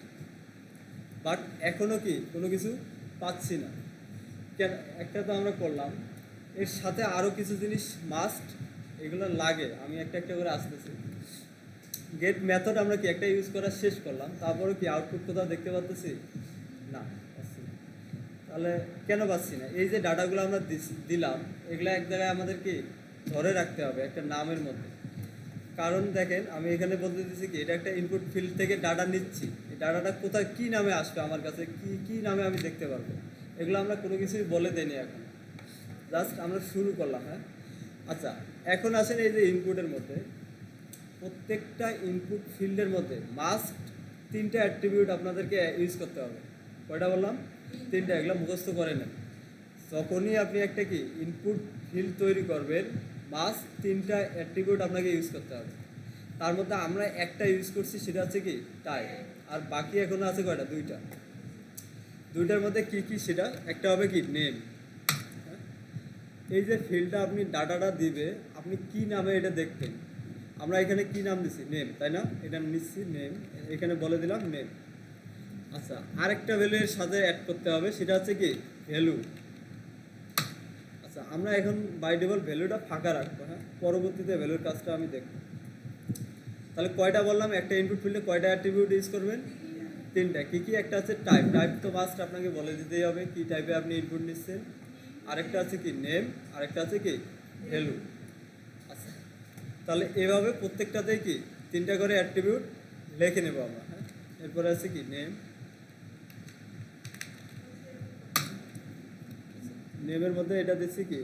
বাট এখনো কি কোনো কিছু পাচ্ছি না কেন। একটা তো আমরা করলাম, এর সাথে আরও কিছু জিনিস মাস্ট, এগুলো লাগে। আমি একটা একটা করে আসতেছি। গেট মেথড আমরা কি একটা ইউজ করা শেষ করলাম, তারপরে কি আউটপুট কোথাও দেখতে পাচ্ছি না, পাচ্ছি না। তাহলে কেন পাচ্ছি না, এই যে ডাটাগুলো আমরা দিলাম এগুলো এক জায়গায় আমাদের কি ধরে রাখতে হবে একটা নামের মধ্যে। কারণ দেখেন আমি এখানে বলতে দিচ্ছি কি এটা একটা ইনপুট ফিল্ড থেকে ডাটা নিচ্ছি, এই ডাটাটা কোথায় কী নামে আসবে আমার কাছে, কী নামে আমি দেখতে পারবো, এগুলো আমরা কোনো কিছুই বলে দেয়নি এখন, জাস্ট আমরা শুরু করলাম। হ্যাঁ, আচ্ছা এখন আসেন এই যে ইনপুটের মধ্যে, প্রত্যেকটা ইনপুট ফিল্ডের মধ্যে মাস্ট তিনটা অ্যাট্রিবিউট আপনাদেরকে ইউজ করতে হবে। কয়টা বললাম? তিনটা। এগুলো মুখস্থ করে নেন। যখনই আপনি একটা কি ইনপুট ফিল্ড তৈরি করবেন, মাস্ট তিনটা অ্যাট্রিবিউট আপনাকে ইউজ করতে হবে। তার মধ্যে আমরা একটা ইউজ করছি, সেটা হচ্ছে কি টাইপ, আর বাকি এখনো আছে কয়টা? দুইটা। দুইটার মধ্যে কি কি সেটা একটা হবে কি নেম। এই যে ফিল্ডটা আপনি ডাটাটা দিবে, আপনি কি নামে এটা দেখবেন। আমরা এখানে কি নাম দিছি? নেম, তাই না? এটা নিচ্ছি নেম, এখানে বলে দিলাম নেম। আচ্ছা, আরেকটা ভ্যালু এর সাথে অ্যাড করতে হবে, সেটা হচ্ছে কি ভ্যালু। আচ্ছা, আমরা এখন বাই ডিফল্ট ভ্যালুটা ফাঁকা রাখবো। হ্যাঁ, পরবর্তীতে ভ্যালুর কাজটা আমি দেখব। তাহলে কয়টা বললাম, একটা ইনপুট ফিল্ডে কয়টা অ্যাট্রিবিউট ইউজ করবেন? তিনটা। কি কি? একটা আছে টাইপ, টাইপ তো মাস্ট আপনাকে বলে দিতেই হবে কি টাইপে আপনি ইনপুট নিচ্ছেন। আরেকটা আছে কি নেম, আরেকটা আছে কি ভ্যালু। আচ্ছা, তাহলে এভাবে প্রত্যেকটাতেই কি তিনটা করে অ্যাট্রিবিউট লিখে নেব আমরা। হ্যাঁ, এরপরে আছে কি নেম, নেমের মধ্যে এটা দিচ্ছি কি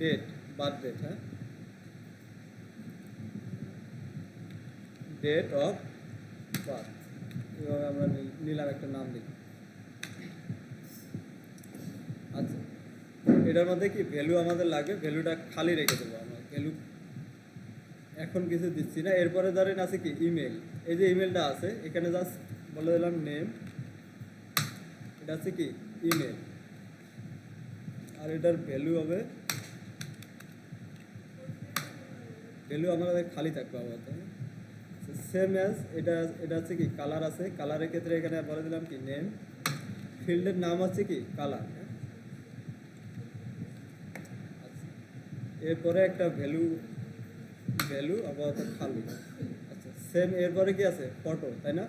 ডেট, বার্থ ডেট। হ্যাঁ, ডেট অফ বার্থ, এভাবে আমরা নিলাম একটা নাম দিই। আচ্ছা, এটার মধ্যে কি ভ্যালু আমাদের লাগবে, ভ্যালুটা খালি রেখে দেবো আমরা, ভ্যালু এখন কিছু দিচ্ছি না। এরপরে ধরেন আছে কি ইমেল, এই যে ইমেলটা আছে এখানে জাস্ট বলে দিলাম নেম, এটা আছে কি ইমেল, আর এটার ভ্যালু হবে, ভ্যালু আমাদের খালি থাকবে আপাতত। সেম অ্যাজ এটা, এটা হচ্ছে কি কালার আছে, কালারের ক্ষেত্রে এখানে বলে দিলাম কি নেম, ফিল্ডের নাম হচ্ছে কি কালার। এরপরে একটা ভ্যালু, ভ্যালু আপাতত খালি। আচ্ছা, সেম এরপরে কি আছে ফটো, তাই না?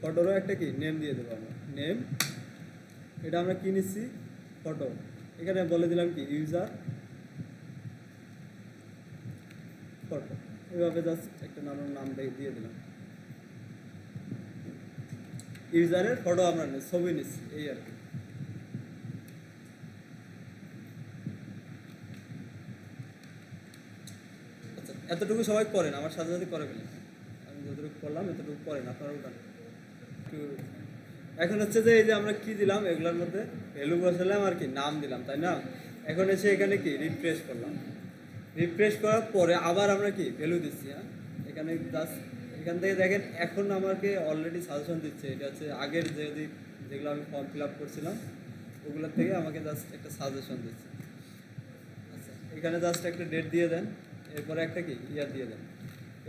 ফটোরও একটা কি নেম দিয়ে দেবো আমরা, নেম। এটা আমরা কি নিচ্ছি? ফটো। এখানে বলে দিলাম কি ইউজার ফটো। এভাবে জাস্ট একটা নাম দিয়ে দিলাম, ইউজারের ফটো আমরা ছবি নিচ্ছি, এই আর কি। আচ্ছা, এতটুকু সবাই করেন, আমার সাথে সাথে করে ফেলেন, আমি যতটুকু করলাম এতটুকু করেন আপনারা ওঠান একটু। এখন হচ্ছে যে এই যে আমরা কি দিলাম এগুলোর মধ্যে ভ্যালু বসালাম আর কি নাম দিলাম, তাই না? এখন এসে এখানে কি রিফ্রেশ করলাম, রিফ্রেশ করার পরে আবার আমরা কি ভ্যালু দিচ্ছি। হ্যাঁ, এখানে জাস্ট এখান থেকে দেখেন এখন আমাকে অলরেডি সাজেশন দিচ্ছে, এটা হচ্ছে আগের যেগুলো আমি ফর্ম ফিল আপ করছিলাম ওগুলোর থেকে আমাকে জাস্ট একটা সাজেশন দিচ্ছে। আচ্ছা, এখানে জাস্ট একটা ডেট দিয়ে দেন, এরপরে একটা কি ইয়ার দিয়ে দেন,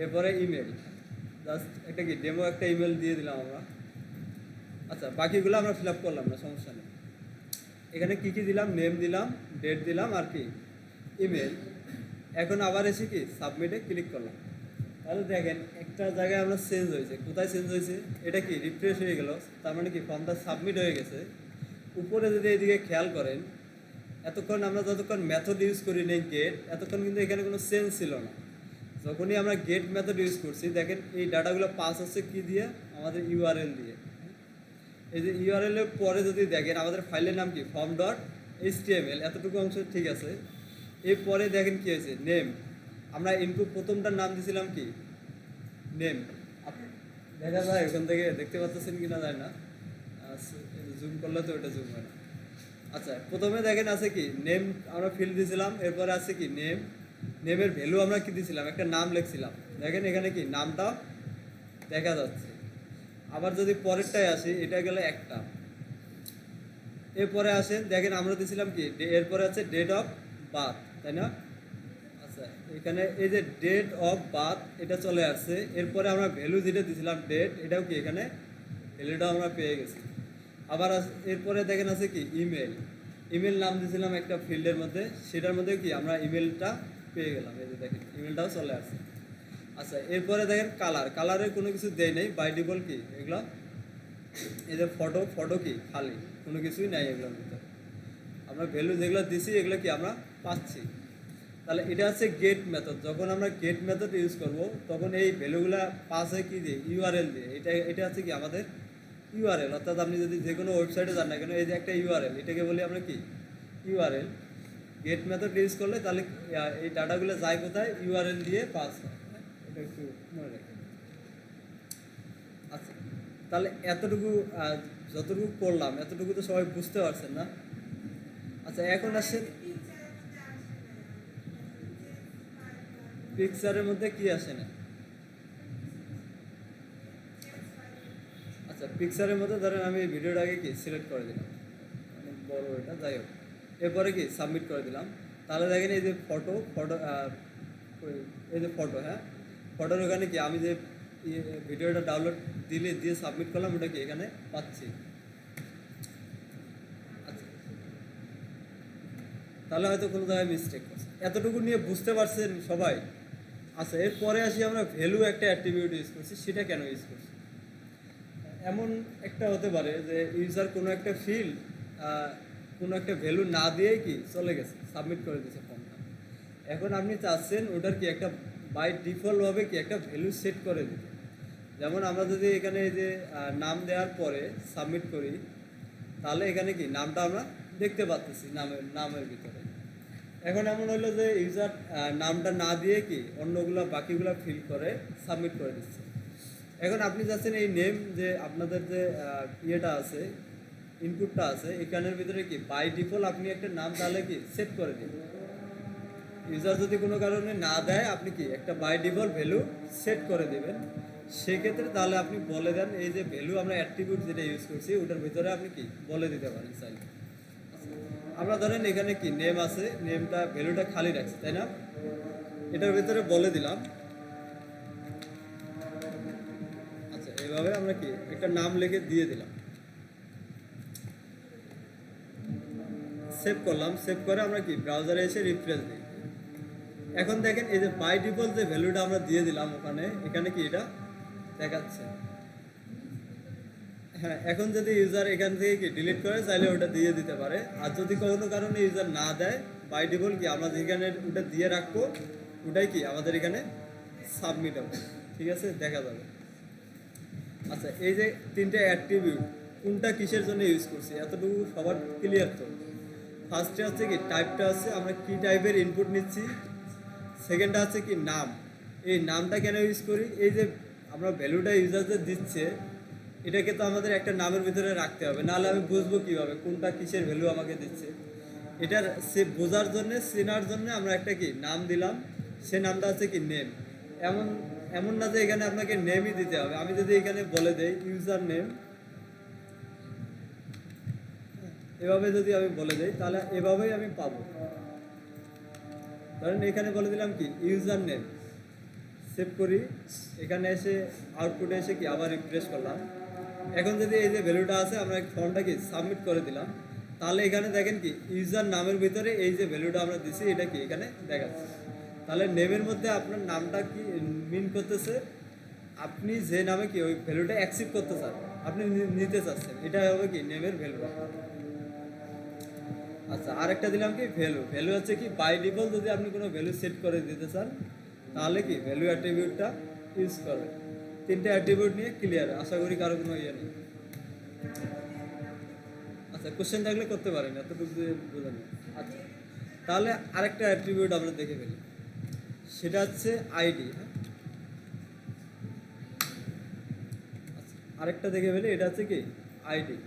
এরপরে ইমেল, জাস্ট একটা কি ডেমো একটা ইমেল দিয়ে দিলাম আমরা। আচ্ছা, বাকিগুলো আমরা ফিল আপ করলাম না, সমস্যা নেই। এখানে কি কি দিলাম, নেম দিলাম, ডেট দিলাম আর কি ইমেল। এখন আবার এসে কি সাবমিটে ক্লিক করলাম। তাহলে দেখেন একটা জায়গায় আমরা চেঞ্জ হয়েছে, কোথায় চেঞ্জ হয়েছে, এটা কি রিফ্রেশ হয়ে গেল, তার মানে কি ফর্মটা সাবমিট হয়ে গেছে। উপরে যদি এইদিকে খেয়াল করেন, এতক্ষণ আমরা যতক্ষণ মেথড ইউজ করি নেই গেট, এতক্ষণ কিন্তু এখানে কোনো চেঞ্জ ছিল না। যখনই আমরা গেট মেথড ইউজ করছি দেখেন এই ডাটাগুলো পাস হচ্ছে কি দিয়ে, আমাদের ইউআরএল দিয়ে। এই যে ইউআরএল এর পরে যদি দেখেন আমাদের ফাইলের নাম কি ফর্ম ডট এইচটিএমএল, এতটুকু অংশ ঠিক আছে। এরপরে দেখেন কি হয়েছে, নেম, আমরা ইনপুট প্রথমটার নাম দিয়েছিলাম কি নেম, দেখা যায় ওখান থেকে দেখতে পাচ্ছেন কিনা যায় না, জুম করলে তো ওটা জুম হয় না। আচ্ছা, প্রথমে দেখেন আছে কি নেম, আমরা ফিল্ড দিয়েছিলাম, এরপরে আছে কি নেম, নেমের ভ্যালু আমরা কি দিয়েছিলাম, একটা নাম লিখছিলাম, দেখেন এখানে কি নামটা দেখা যাচ্ছে। আবার যদি পরেরটায় আসি, এটা গেলে একটা, এরপরে আসেন দেখেন আমরা দিয়েছিলাম কি এরপরে আছে ডেট অফ বার্থ, তাই না? আচ্ছা, এখানে এই যে ডেট অফ বার্থ এটা চলে আসছে। এরপরে আমরা ভ্যালু যেটা দিয়েছিলাম ডেট, এটাও কি এখানে ভ্যালুটাও আমরা পেয়ে গেছি। আবার এরপরে দেখেন আছে কি ইমেল, ইমেল নাম দিয়েছিলাম একটা ফিল্ডের মধ্যে, সেটার মধ্যে কি আমরা ইমেলটা পেয়ে গেলাম, এই যে দেখেন ইমেলটাও চলে আসছে। আচ্ছা, এরপরে দেখেন কালার, কালারের কোনো কিছু দেয় নেই, বাই ডিফল্ট কি এগুলো, এই যে ফটো, ফটো কি খালি, কোনো কিছুই নাই এগুলোর ভিতরে। আমরা ভ্যালু যেগুলো দিছি এগুলো কি আমরা পাচ্ছি। তাহলে এটা হচ্ছে গেট মেথড। যখন আমরা গেট মেথড ইউজ করব তখন এই ভ্যালুগুলো পাস হয় কি দিয়ে, ইউআরএল দিয়ে। এটা হচ্ছে কি আমাদের ইউআরএল, অর্থাৎ আপনি যদি যে কোনো ওয়েবসাইটে যান না কেন, এই যে একটা ইউআরএল, এটাকে বলি আমরা কি ইউআরএল। গেট মেথড ইউজ করলে তাহলে এই ডাটাগুলো যায় কোথায়, ইউআরএল দিয়ে পাস হয়। এটা একটু মনে রাখবেন। আচ্ছা, তাহলে এতটুকু যতটুকু করলাম এতটুকু তো সবাই বুঝতে পারছেন না? আচ্ছা, এখন আসছে পিকচারের মধ্যে কি আসে না। আচ্ছা, পিকচারের মধ্যে ধরেন আমি ভিডিওটা আগে কি সিলেক্ট করে দিলাম, অনেক বড় এটা, যাই হোক। এরপরে কি সাবমিট করে দিলাম। তাহলে দেখেন এই যে ফটো, এই যে ফটো, হ্যাঁ ফটোর ওখানে কি আমি যে ভিডিওটা ডাউনলোড দিয়ে সাবমিট করলাম ওটা কি এখানে পাচ্ছি। আচ্ছা, তাহলে হয়তো কোনো জায়গায় মিস্টেক করছে, এতটুকু নিয়ে বুঝতে পারছেন সবাই? আচ্ছা, এরপরে আসি আমরা ভ্যালু একটা অ্যাট্রিবিউট ইউজ করছি, সেটা কেন ইউজ করছি। এমন একটা হতে পারে যে ইউজার কোনো একটা ফিল্ড কোনো একটা ভ্যালু না দিয়েই কি চলে গেছে, সাবমিট করে দিয়েছে ফর্মটা। এখন আপনি চাচ্ছেন ওটার কি একটা বাই ডিফল্টভাবে কি একটা ভ্যালু সেট করে দিতে। যেমন আমরা যদি এখানে এই যে নাম দেওয়ার পরে সাবমিট করি, তাহলে এখানে কি নামটা আমরা দেখতে পাচ্ছি নামের ভিতরে। এখন এমন হলো যে ইউজার নামটা না দিয়ে কি অন্যগুলো বাকিগুলো ফিল করে সাবমিট করে দিচ্ছে। এখন আপনি যাচ্ছেন এই নেম, যে আপনাদের যে ইয়েটা আছে, ইনপুটটা আছে, এখানের ভিতরে কি বাই ডিফল্ট আপনি একটা নাম তাহলে কি সেট করে দিন। ইউজার যদি কোনো কারণে না দেয়, আপনি কি একটা বাই ডিফল্ট ভ্যালু সেট করে দেবেন। সেক্ষেত্রে তাহলে আপনি বলে দেন এই যে ভ্যালু আমরা অ্যাট্রিবিউট যেটা ইউজ করছি ওটার ভিতরে আপনি কি বলে দিতে পারেন চাইলে। আমরা ধরেন এখানে কি নেম আছে, নেমটা ভ্যালুটা খালি রাখছি, তাই না? এটার ভিতরে বলে দিলাম। আচ্ছা, এইভাবে আমরা কি একটা নাম লিখে দিয়ে দিলাম, সেভ করলাম। সেভ করে আমরা কি ব্রাউজারে এসে রিফ্রেশ দিই। এখন দেখেন এই যে বাই ডিফল্ট যে ভ্যালুটা আমরা দিয়ে দিলাম ওখানে, এখানে কি এটা দেখাচ্ছে। হ্যাঁ, এখন যদি ইউজার এখান থেকে কি ডিলিট করে চাইলে ওটা দিয়ে দিতে পারে। আর যদি কোনো কারণে ইউজার না দেয়, বাই ডিফল্ট কি আমরা যেখানে ওটা দিয়ে রাখবো ওটাই কি আমাদের এখানে সাবমিট হবে। ঠিক আছে, দেখা যাবে। আচ্ছা, এই যে তিনটে অ্যাট্রিবিউট কোনটা কিসের জন্য ইউজ করছি এতটুকু সবার ক্লিয়ার তো? ফার্স্টে হচ্ছে কি টাইপটা আছে, আমরা কি টাইপের ইনপুট নিচ্ছি। সেকেন্ডটা হচ্ছে কি নাম, এই নামটা কেন ইউজ করি, এই যে আমরা ভ্যালুটা ইউজারদের দিচ্ছে, এটাকে তো আমাদের একটা নামের ভিতরে রাখতে হবে, নাহলে আমি বুঝবো কীভাবে কোনটা কিসের ভ্যালু আমাকে দিচ্ছে। এটার সে বোঝার জন্যে, চেনার জন্য আমরা একটা কি নাম দিলাম, সে নামটা হচ্ছে কি নেম। এমন এমন না যে এখানে আপনাকে নেমই দিতে হবে। আমি যদি এখানে বলে দেই ইউজার নেম, এভাবে যদি আমি বলে দেই তাহলে এভাবেই আমি পাবো। ধরেন এখানে বলে দিলাম কি ইউজার নেম, সেভ করি, এখানে এসে আউটপুটে এসে কি আবার রিফ্রেশ করলাম। এখন যদি এই যে ভ্যালুটা আছে আমরা ফর্মটা কি সাবমিট করে দিলাম, তাহলে এখানে দেখেন কি ইউজার নামের ভিতরে এই যে ভ্যালুটা আমরা দিছি এটা কি এখানে দেখাচ্ছে। তাহলে নেমের মধ্যে আপনার নামটা কি মিন করতেছে, আপনি যে নামে কি ওই ভ্যালুটা অ্যাকসেপ্ট করতে চান, আপনি নিতে চাচ্ছেন, এটা হবে কি নেমের ভ্যালু। আচ্ছা, আরেকটা দিলাম কি ভ্যালু। ভ্যালু হচ্ছে কি বাই ডিফল্ট যদি আপনি কোনো ভ্যালু সেট করে দিতে চান তাহলে কি ভ্যালু অ্যাট্রিবিউটটা ইউজ করবে। তিনটে অ্যাট্রিবিউট নিয়ে ক্লিয়ার, আশা করি কারো কোনো ইয়ে নেই। আচ্ছা, কোশ্চেন থাকলে করতে পারেন, এতটুকু বোঝা নেই। আচ্ছা, তাহলে আরেকটা অ্যাট্রিবিউট আমরা দেখে ফেলি, সেটা হচ্ছে আইডি। হ্যাঁ, আচ্ছা, আরেকটা দেখে ফেলি, এটা হচ্ছে কি আইডি।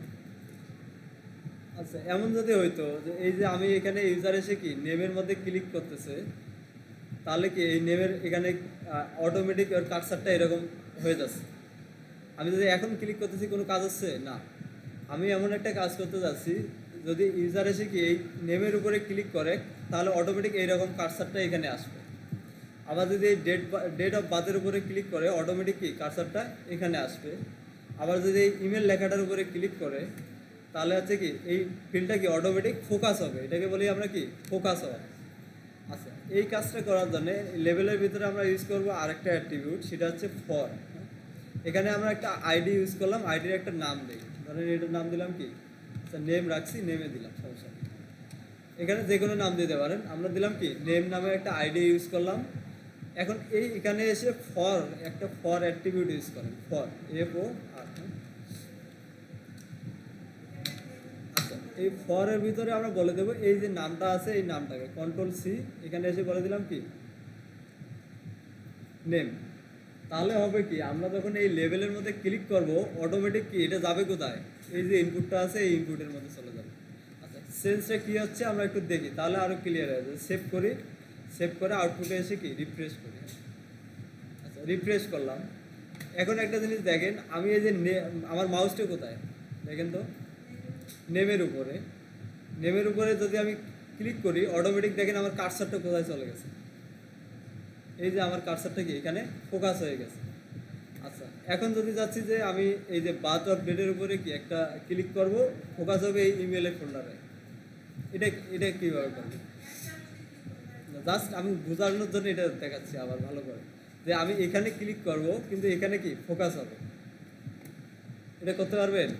আচ্ছা, এমন যদি হইতো যে এই যে আমি এখানে ইউজার এসে কি নেমের মধ্যে ক্লিক করতেছে, তাহলে কি এই নেমের এখানে অটোমেটিক ওর কার্সারটা এরকম হয়ে যাচ্ছে। আমি যদি এখন ক্লিক করতেছি কোনো কাজ হচ্ছে না। আমি এমন একটা কাজ করতে যাচ্ছি, যদি ইউজার এসে কি এই নেমের উপরে ক্লিক করে তাহলে অটোমেটিক এইরকম কার্সারটা এখানে আসবে। আবার যদি এই ডেট অফ বার্থের উপরে ক্লিক করে অটোমেটিক কি কার্সারটা এখানে আসবে। আবার যদি এই ইমেল লেখাটার উপরে ক্লিক করে তাহলে হচ্ছে কি এই ফিল্ডটা কি অটোমেটিক ফোকাস হবে, এটাকে বলি আমরা কি ফোকাস হওয়া। আচ্ছা, এই কাজটা করার জন্য লেভেলের ভিতরে আমরা ইউজ করবো আরেকটা অ্যাট্রিবিউট, সেটা হচ্ছে ফর। এখানে আমরা একটা আইডি ইউজ করলাম, আইডির একটা নাম দিই, ধরেন এটার নাম দিলাম কি, আচ্ছা নেম রাখছি, নেমে দিলাম, সমস্যা নেই। এখানে যে কোনো নাম দিতে পারেন, আমরা দিলাম কি নেম নামে একটা আইডি ইউজ করলাম। এখন এই এখানে এসে ফর একটা ফর অ্যাট্রিবিউট ইউজ করেন, ফর FOR। আচ্ছা, এই ফরের ভিতরে আমরা বলে দেবো এই যে নামটা আছে এই নামটাকে Ctrl+C, এখানে এসে বলে দিলাম কি নেম। তাহলে হবে কি আমরা যখন এই লেভেলের মধ্যে ক্লিক করব অটোমেটিক কি এটা যাবে কোথায়, এই যে ইনপুটটা আছে এই ইনপুটের মধ্যে চলে যাবে। আচ্ছা, সেন্সটা কী হচ্ছে আমরা একটু দেখি, তাহলে আরও ক্লিয়ার হয়ে যাবে। সেভ করি, সেভ করে আউটপুটে এসে কি রিফ্রেশ করি। আচ্ছা, রিফ্রেশ করলাম। এখন একটা জিনিস দেখেন, আমি এই যে আমার মাউসটা কোথায় দেখেন তো, নেমের উপরে। নেমের উপরে যদি আমি ক্লিক করি অটোমেটিক দেখেন আমার কার্সারটা কোথায় চলে গেছে, এই যে আমার কার্সারটা কি এখানে ফোকাস হয়ে গেছে। আচ্ছা, এখন যদি যাচ্ছি যে আমি এই যে বার্থ অফ ডেটের উপরে কি একটা ক্লিক করব, ফোকাস হবে এই ইমেলের ফোল্ডারে। এটা এটা কীভাবে করবো, জাস্ট আমি বোঝানোর জন্য এটা দেখাচ্ছি আবার ভালো করে, যে আমি এখানে ক্লিক করব কিন্তু এখানে কি ফোকাস হবে, এটা করতে পারবেন?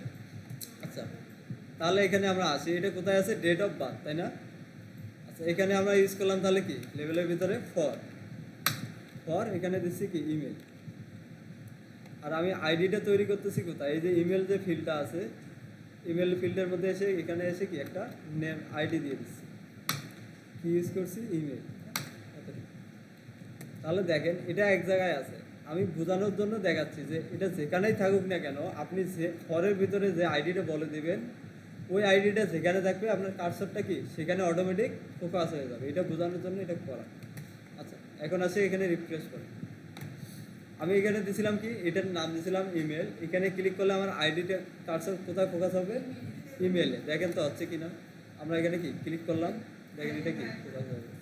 আচ্ছা, তাহলে এখানে আমরা আসি, এটা কোথায় আছে ডেট অফ বার্থ, তাই না? আচ্ছা, এখানে আমরা ইউজ করলাম তাহলে কি লেভেলের ভিতরে ফর, এখানে দিচ্ছি কি ইমেল। আর আমি আইডিটা তৈরি করতেছি কোথায়, এই যে ইমেল যে ফিল্ডটা আছে ইমেল ফিল্ডের মধ্যে এসে এখানে এসে কি একটা নেম আইডি দিয়ে দিচ্ছি, কি ইউজ করছি ইমেল। তাহলে দেখেন এটা এক জায়গায় আছে, আমি বোঝানোর জন্য দেখাচ্ছি যে এটা যেখানেই থাকুক না কেন আপনি যে ফরের ভিতরে যে আইডিটা বলে দিবেন ওই আইডিটা যেখানে থাকবে আপনার কার্সরটা কি সেখানে অটোমেটিক ফোকাস হয়ে যাবে, এটা বোঝানোর জন্য এটা করা। আচ্ছা, এখন আসে এখানে রিফ্রেশ করে, আমি এখানে দিয়েছিলাম কি এটার নাম দিয়েছিলাম ইমেল, এখানে ক্লিক করলে আমার আইডিটা কার্সর কোথায় ফোকাস হবে ইমেলে, দেখেন তো হচ্ছে কি না। আমরা এখানে কি ক্লিক করলাম, দেখেন এটা কি ফোকাস হয়ে গেছে।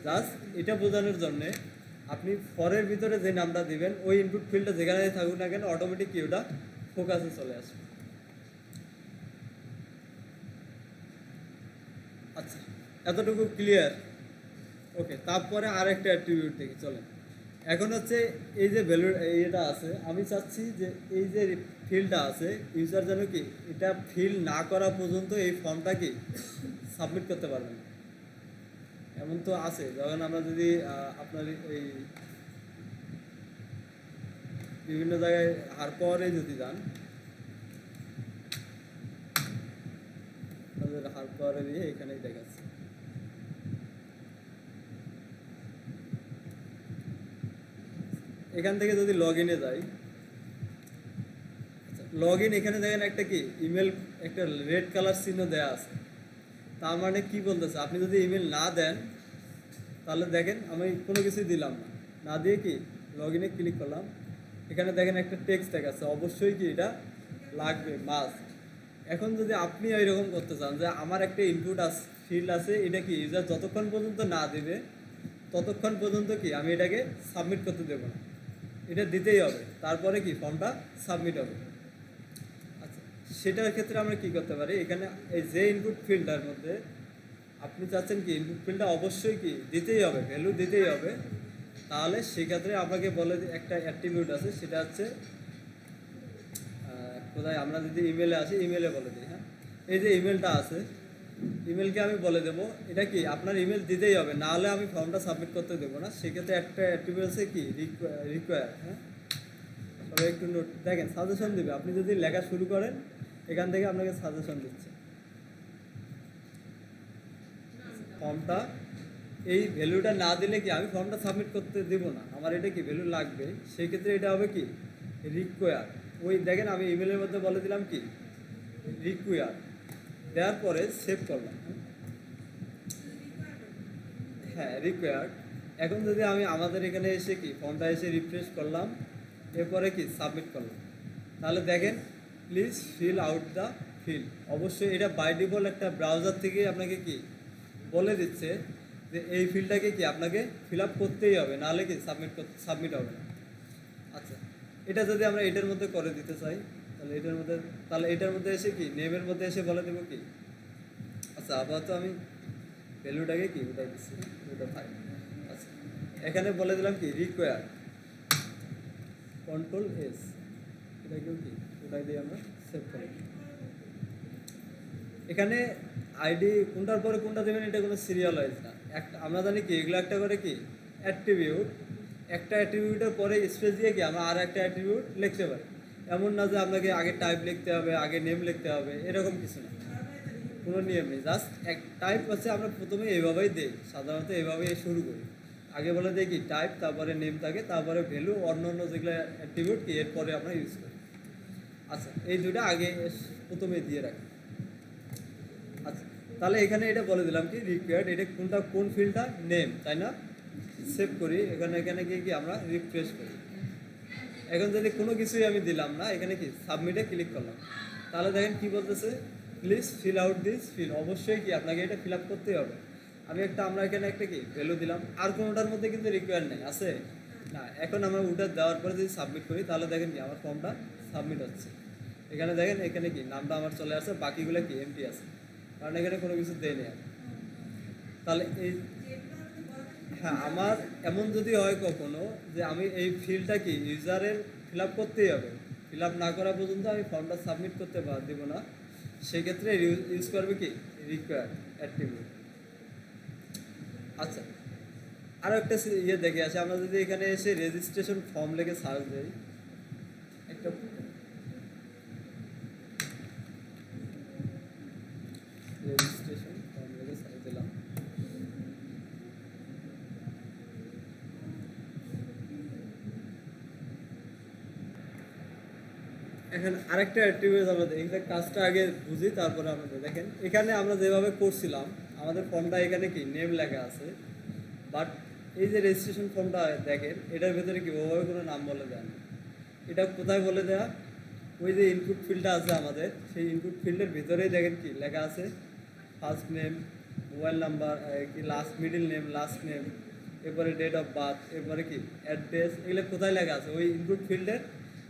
জাস্ট এটা বোঝানোর জন্যে আপনি ফরের ভিতরে যে নামটা দিবেন ওই ইনপুট ফিল্ডটা যেখানে থাকুক না কেন অটোমেটিক কি ওটা ফোকাসে চলে আসবে। আচ্ছা, এতটুকু ক্লিয়ার? ওকে, তারপরে আরেকটা অ্যাট্রিবিউট দেখি চলেন। এখন হচ্ছে এই যে ভ্যালু এটা আছে, আমি চাচ্ছি যে এই যে ফিল্ডটা আছে ইউজার যেন কি এটা ফিল না করা পর্যন্ত এই ফর্মটা কি সাবমিট করতে পারবেন। এমন তো আছে যখন আমরা যদি আপনার এই বিভিন্ন জায়গায় হারপাওয়ারে যদি যান, হারপাওয়ারে দিয়ে এখানেই দেখাচ্ছে। এখান থেকে যদি লগ ইনে যাই, লগ ইন এখানে দেখেন একটা কি ইমেল, একটা রেড কালার চিহ্ন দেওয়া আছে। তার মানে কি বলতেছে, আপনি যদি ইমেল না দেন তাহলে দেখেন আমি কোনো কিছুই দিলাম না, না দিয়ে কি লগ ইনে ক্লিক করলাম, এখানে দেখেন একটা টেক্সট দেখাচ্ছে, অবশ্যই কি এটা লাগবে মাস্ট। এখন যদি আপনি এইরকম করতে চান যে আমার একটা ইনপুট ফিল্ড আছে, এটা কি ইউজার যতক্ষণ পর্যন্ত না দেবে ততক্ষণ পর্যন্ত কি আমি এটাকে সাবমিট করতে দেবো না, এটা দিতেই হবে, তারপরে কি ফর্মটা সাবমিট হবে। আচ্ছা, সেটার ক্ষেত্রে আমরা কি করতে পারি, এখানে এই যে ইনপুট ফিল্ডটার মধ্যে আপনি চাচ্ছেন কি ইনপুট ফিল্ডটা অবশ্যই কি দিতেই হবে, ভ্যালু দিতেই হবে, তাহলে সেক্ষেত্রে আপনাকে বলে একটা অ্যাট্রিবিউট আছে, সেটা হচ্ছে কোথায়, আমরা যদি ইমেলে আসি ইমেলে বলে দিই। হ্যাঁ, এই যে ইমেলটা আছে, ইমেলকে আমি বলে দেবো এটা কি আপনার ইমেল দিতেই হবে, না হলে আমি ফর্মটা সাবমিট করতে দেবো না। সেক্ষেত্রে একটা অ্যাট্রিবিউট আছে কি রিকোয়ার। হ্যাঁ, তবে একটু নোট দেখেন, সাজেশন দেবে, আপনি যদি লেখা শুরু করেন এখান থেকে আপনাকে সাজেশন দিচ্ছে। ফর্মটা এই ভ্যালুটা না দিলে কি আমি ফর্মটা সাবমিট করতে দেবো না, আমার এটা কি ভ্যালু লাগবে, সেই ক্ষেত্রে এটা হবে কি রিকোয়ার। ওই দেখেন আমি ইমেলের মধ্যে বলে দিলাম কি রিকোয়ার, দেওয়ার পরে সেভ করলাম। হ্যাঁ, রিকোয়ার্ড। এখন যদি আমি আমাদের এখানে এসে কি ফর্মটা এসে রিফ্রেশ করলাম, এরপরে কি সাবমিট করলাম, তাহলে দেখেন please fill out the field. অবশ্যই এটা বাই ডিফল্ট একটা ব্রাউজার থেকে আপনাকে কি বলে দিচ্ছে যে এই ফিল্ডটাকে কি আপনাকে ফিল আপ করতেই হবে, নাহলে কি সাবমিট হবে না। আচ্ছা, এটা যদি আমরা এটার মধ্যে করে দিতে চাই, তাহলে এটার মধ্যে এসে কি নেমের মধ্যে এসে বলে দেবো কি, আচ্ছা আপাতত আমি ভ্যালুটাকে কি উঠাই দিচ্ছি, ওটা থাক। আচ্ছা, এখানে বলে দিলাম কি রিকোয়ার, কন্ট্রোল এস, এটাকেও কি ওটাই দিয়ে আমরা সেভ করি। এখানে আইডি কোনটার পরে কোনটা দেবেন এটা কোনো সিরিয়াল ওয়াইজ না, একটা আমরা জানি কি এগুলো একটা করে কি অ্যাট্রিবিউট, একটা অ্যাট্রিবিউটের পরে স্পেস দিয়ে কি আমরা আর একটা অ্যাট্রিবিউট লিখতে পারি। এমন না যে আপনাকে আগে টাইপ লিখতে হবে, আগে নেম লিখতে হবে, এরকম কিছু না, কোনো নিয়ম নেই। জাস্ট এক টাইপ হচ্ছে আমরা প্রথমে এইভাবেই দিই, সাধারণত এইভাবেই শুরু করি, আগে বলে দিই কি টাইপ, তারপরে নেম থাকে, তারপরে ভ্যালু, অন্য অন্য যেগুলো অ্যাট্রিবিউট কি এরপরে আমরা ইউজ করি। আচ্ছা, এই দুটো আগে প্রথমে দিয়ে রাখি। আচ্ছা, তাহলে এখানে এটা বলে দিলাম কি রিকোয়ার্ড, এটা কোনটা কোন ফিল্ডটা নেম, তাই না? সেভ করি, এখানে গিয়ে কি আমরা রিফ্রেশ করি। এখন যদি কোনো কিছুই আমি দিলাম না, এখানে কি সাবমিটে ক্লিক করলাম, তাহলে দেখেন কি বলতেছে, please fill out this fill. অবশ্যই কি আপনাকে এটা ফিল আপ করতেই হবে। আমরা এখানে একটা কি ভ্যালু দিলাম, আর কোনোটার মধ্যে কিন্তু রিকোয়ার নেই, আছে না। এখন আমরা ওটা দেওয়ার পরে যদি সাবমিট করি, তাহলে দেখেন কি আমার ফর্মটা সাবমিট হচ্ছে। এখানে দেখেন এখানে কি নামটা আমার চলে আসছে, বাকিগুলো কি এমটি আছে, কারণ এখানে কোনো কিছু দেয়নি আমি। তাহলে এই, হ্যাঁ, আমার এমন যদি হয় কখনো যে আমি এই ফিল্ডটা কি ইউজারের ফিল আপ করতেই হবে, ফিল আপ না করা পর্যন্ত আমি ফর্মটা সাবমিট করতে দেব না, সেক্ষেত্রে ইউজ করবে কি রিকোয়ার অ্যাট্রিবিউট। আচ্ছা, আরও একটা ইয়ে দেখে আসে, আমরা যদি এখানে এসে রেজিস্ট্রেশন ফর্ম লিখে সার্চ দিই, একটা রেজিস্ট্রেশন ফর্ম লিখে সার্চ দিলাম, এখন আরেকটা অ্যাট্রিবিউট আমরা দেখি, কাজটা আগে বুঝি তারপরে আমাদের দেখেন এখানে আমরা যেভাবে করছিলাম আমাদের ফর্মটা এখানে কি নেম লেখা আছে, বাট এই যে রেজিস্ট্রেশন ফর্মটা দেখেন এটার ভেতরে কি ওভাবে কোনো নাম বলে দেয় না। এটা কোথায় বলে দেয়া, ওই যে ইনপুট ফিল্ডটা আছে আমাদের, সেই ইনপুট ফিল্ডের ভিতরেই দেখেন কি লেখা আছে ফার্স্ট নেম, মোবাইল নাম্বার, কি last middle name, last name, এরপরে ডেট অফ বার্থ, এরপরে কি অ্যাড্রেস, এগুলো কোথায় লেখা আছে ওই ইনপুট ফিল্ডের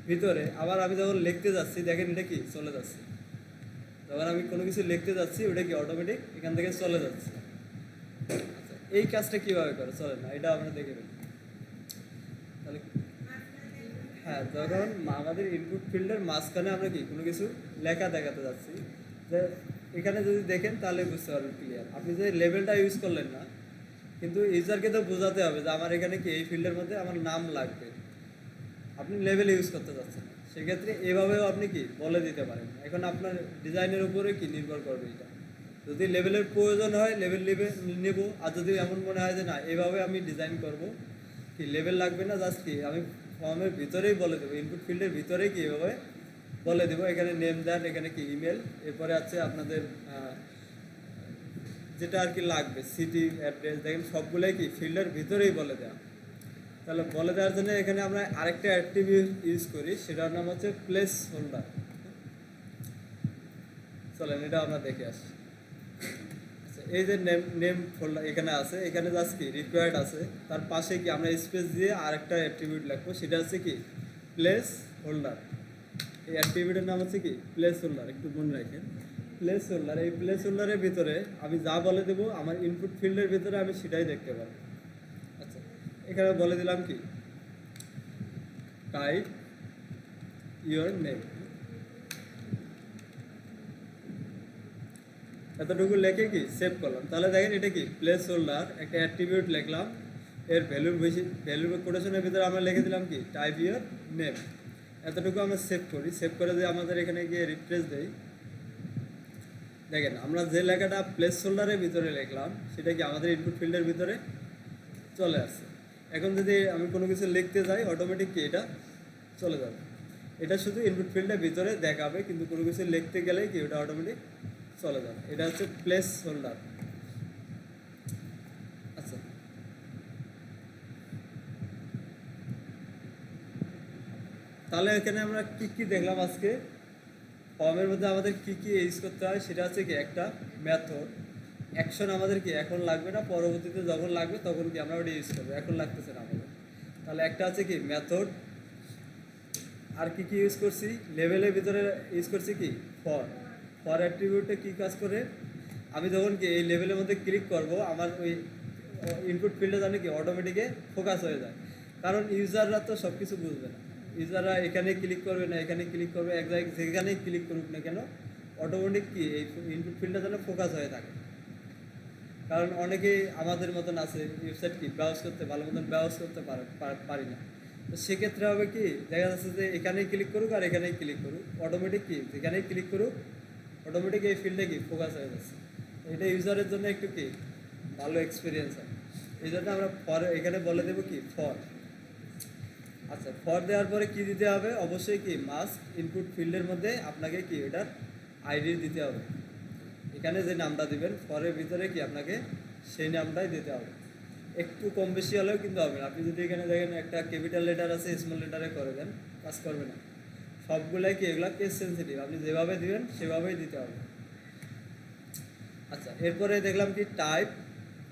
ভিতরে। আবার আমি যখন লিখতে যাচ্ছি দেখেন এটা কি চলে যাচ্ছে, যখন আমি কোনো কিছু লিখতে যাচ্ছি ওটা কি অটোমেটিক এখান থেকে চলে যাচ্ছে। আচ্ছা, এই কাজটা কীভাবে করে চলে না, এটা আমরা দেখে ফেলি। তাহলে হ্যাঁ, যখন আমাদের ইনপুট ফিল্ডের মাঝখানে আমরা কি কোনো কিছু লেখা দেখাতে যাচ্ছি, যে এখানে যদি দেখেন তাহলে বুঝতে পারবেন ক্লিয়ার। আপনি যে লেভেলটা ইউজ করলেন না, কিন্তু ইউজারকে তো বোঝাতে হবে যে আমার এখানে কি এই ফিল্ডের মধ্যে আমার নাম লাগবে, আপনি লেভেল ইউজ করতে চাচ্ছেন, সেক্ষেত্রে এভাবেও আপনি কি বলে দিতে পারেন। এখন আপনার ডিজাইনের উপরে কি নির্ভর করবে, এটা যদি লেভেলের প্রয়োজন হয় লেভেল নেব, আর যদি এমন মনে হয় যে না এভাবে আমি ডিজাইন করব, কি লেভেল লাগবে না, জাস্ট কি আমি ফর্মের ভিতরেই বলে দেবো, ইনপুট ফিল্ডের ভিতরেই কি এভাবে বলে দেবো। এখানে নেম দেন, এখানে কি ইমেল, এরপরে আছে আপনাদের যেটা আর কি লাগবে সিটি অ্যাড্রেস, দেখেন সবগুলোই কি ফিল্ডের ভিতরেই বলে দেওয়া। তাহলে বলে দেওয়ার জন্য এখানে আমরা আরেকটা অ্যাট্রিবিউট ইউজ করি, সেটার নাম হচ্ছে প্লেস হোল্ডার। চলেন এটা আমরা দেখে আসি। আচ্ছা, এই যে নেম নেম ফোল্ডার এখানে আছে, এখানে জাস্ট কি রিকোয়ার্ড আছে, তার পাশে কি আমরা স্পেস দিয়ে আরেকটা অ্যাট্রিবিউট লিখবো, সেটা হচ্ছে কি প্লেস হোল্ডার। এই অ্যাট্রিবিউটের নাম হচ্ছে কি প্লেস হোল্ডার, একটু মনে রাখেন প্লেস হোল্ডার। এই প্লেস হোল্ডারের ভিতরে আমি যা বলে দেবো আমার ইনপুট ফিল্ডের ভিতরে আমি সেটাই দেখতে পাবো। আচ্ছা, এখানে বলে দিলাম কি টাইপ ইওর নেম, এতটুকু লেখে কি সেভ করলাম। তাহলে দেখেন এটা কি প্লেস হোল্ডার, একটা অ্যাট্রিবিউট লিখলাম, এর ভ্যালুর কোটেশনের ভিতরে আমরা লিখে দিলাম কি টাইপ ইওর নেম। এতটুকু আমরা সেভ করি, সেভ করে দিয়ে আমাদের এখানে গিয়ে রিফ্রেশ দেই, দেখেন আমরা যে লেখাটা প্লেস হোল্ডারের ভিতরে লিখলাম সেটা কি আমাদের ইনপুট ফিল্ডের ভিতরে চলে আসছে। এখন যদি আমি কোনো কিছু লিখতে যাই অটোমেটিক কি এটা চলে যাবে, এটা শুধু ইনপুট ফিল্ডের ভিতরে দেখাবে, কিন্তু কোনো কিছু লিখতে গেলেই কি ওটা অটোমেটিক চলে যাবে। এটা হচ্ছে প্লেস হোল্ডার। আচ্ছা, তাহলে এখানে আমরা কি কি দেখলাম আজকে, ফর্মের মধ্যে আমাদের কি কি ইউজ করতে হয় সেটা হচ্ছে কি একটা মেথড, অ্যাকশন আমাদের কি এখন লাগবে না, পরবর্তীতে যখন লাগবে তখন কি আমরা ওটা ইউজ করবো, এখন লাগতেছে না আমাদের। তাহলে একটা আছে কি মেথড, আর কি কি ইউজ করছি লেভেলের ভিতরে ইউজ করছি কি ফর। ফর অ্যাট্রিবিউটে কী কাজ করে, আমি যখন কি এই লেভেলের মধ্যে ক্লিক করব আমার ওই ইনপুট ফিল্ডে জানি কি অটোমেটিকে ফোকাস হয়ে যায়, কারণ ইউজাররা তো সব কিছু বুঝবে না, ইউজাররা এখানে ক্লিক করবে না এখানে ক্লিক করবে, এক জায়গায় যেখানেই ক্লিক করুক না কেন অটোমেটিক কি এই ইনপুট ফিল্ডটা যেন ফোকাস হয়ে থাকে। কারণ অনেকেই আমাদের মতন আছে ওয়েবসাইট কি ব্রাউজ করতে ভালো মতন ব্রাউজ করতে পারি না, তো সেক্ষেত্রে হবে কি দেখা যাচ্ছে যে এখানেই ক্লিক করুক আর এখানেই ক্লিক করুক অটোমেটিক কি যেখানেই ক্লিক করুক অটোমেটিক এই ফিল্ডে কি ফোকাস হয়ে যাচ্ছে। এটা ইউজারের জন্য একটু কি ভালো এক্সপিরিয়েন্স হয়, এই জন্য আমরা ফর এখানে বলে দেবো কি ফর। আচ্ছা, ফর দেওয়ার পরে কি দিতে হবে, অবশ্যই কি মাস্ট ইনপুট ফিল্ডের মধ্যে আপনাকে কি এটার আইডি দিতে হবে, এখানে যে নামটা দিবেন ফরের ভিতরে কি আপনাকে সেই নামটাই দিতে হবে। একটু কম বেশি হলেও কিন্তু হবে না, আপনি যদি এখানে দেখেন একটা ক্যাপিটাল লেটার আছে স্মল লেটারে করে দেন কাজ করবে না, সবগুলাই কি এগুলা কেস সেন্সিটিভ, আপনি যেভাবে দিবেন সেভাবেই দিতে হবে। আচ্ছা, এরপরে দেখলাম কি টাইপ,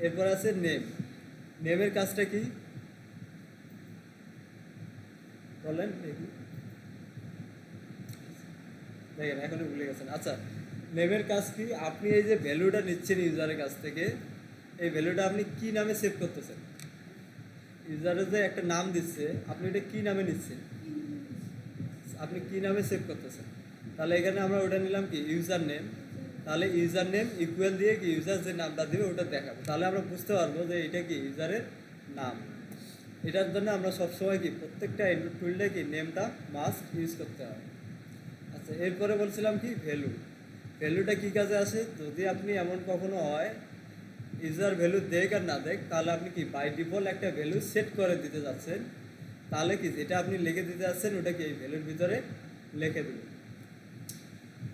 এরপর আছে নেম। নেমের কাজটা কি বলেন দেখি, দেখেন এখনই ভুলে গেছেন। আচ্ছা, নেমের কাজ কি, আপনি এই যে ভ্যালুটা নিচ্ছেন ইউজারের কাছ থেকে, এই ভ্যালুটা আপনি কি নামে সেভ করতেছেন, ইউজারের যে একটা নাম দিচ্ছে আপনি এটা কি নামে নিচ্ছেন, আপনি কি নামে সেভ করতেছেন। তাহলে এখানে আমরা ওটা নিলাম কি ইউজার নেম, তাহলে ইউজার নেম ইকুয়াল দিয়ে কি ইউজার যে নামটা দিবে ওটা দেখাবো, তাহলে আমরা বুঝতে পারবো যে এটা কি ইউজারের নাম। এটার জন্য আমরা সবসময় কি প্রত্যেকটা ইনপুট ফিল্ডে কি নেমটা মাস্ট ইউজ করতে হবে। আচ্ছা, এরপরে বলছিলাম কি ভ্যালু। ভ্যালুটা কী কাজে আসে, যদি আপনি এমন কখনো হয় ইউজার ভ্যালু দেখ আর না দেখ, তাহলে আপনি কি বাই ডিফল্ট একটা ভ্যালু সেট করে দিতে যাচ্ছেন, তাহলে কি যেটা আপনি লিখে দিতে যাচ্ছেন ওটা কি এই ভ্যালুর ভিতরে লিখে দেবেন।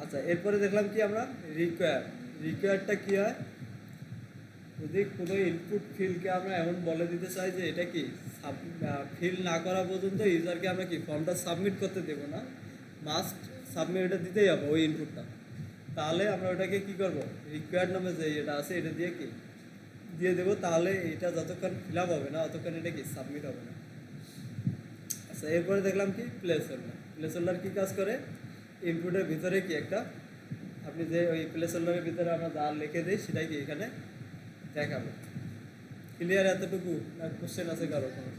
আচ্ছা, এরপরে দেখলাম কি আমরা রিকোয়ারটা কী হয়, যদি কোনো ইনপুট ফিল্ডকে আমরা এমন বলে দিতে চাই যে এটা কি ফিল না করা পর্যন্ত ইউজারকে আমরা কি ফর্মটা সাবমিট করতে দেবো না, মাস্ট সাবমিট এটা দিতেই হবে ওই ইনপুটটা, তাহলে আমরা ওটাকে কি করব রিকোয়ার্ড নামে যে এটা আছে এটা দিয়ে কি দিয়ে দেবো, তাহলে এটা যতক্ষণ ফিল আপ হবে না ততক্ষণ এটা কি সাবমিট হবে না। আচ্ছা, এরপরে দেখলাম কি প্লেস হোল্ডার। প্লেস হোল্ডার কী কাজ করে, ইনপুটের ভিতরে কি একটা আপনি যে ওই প্লেস হোল্ডারের ভিতরে আমরা যা লিখে দিই সেটাই কি এখানে দেখাবে। ক্লিয়ার এতটুকু, কোশ্চেন আছে কারো কোনো?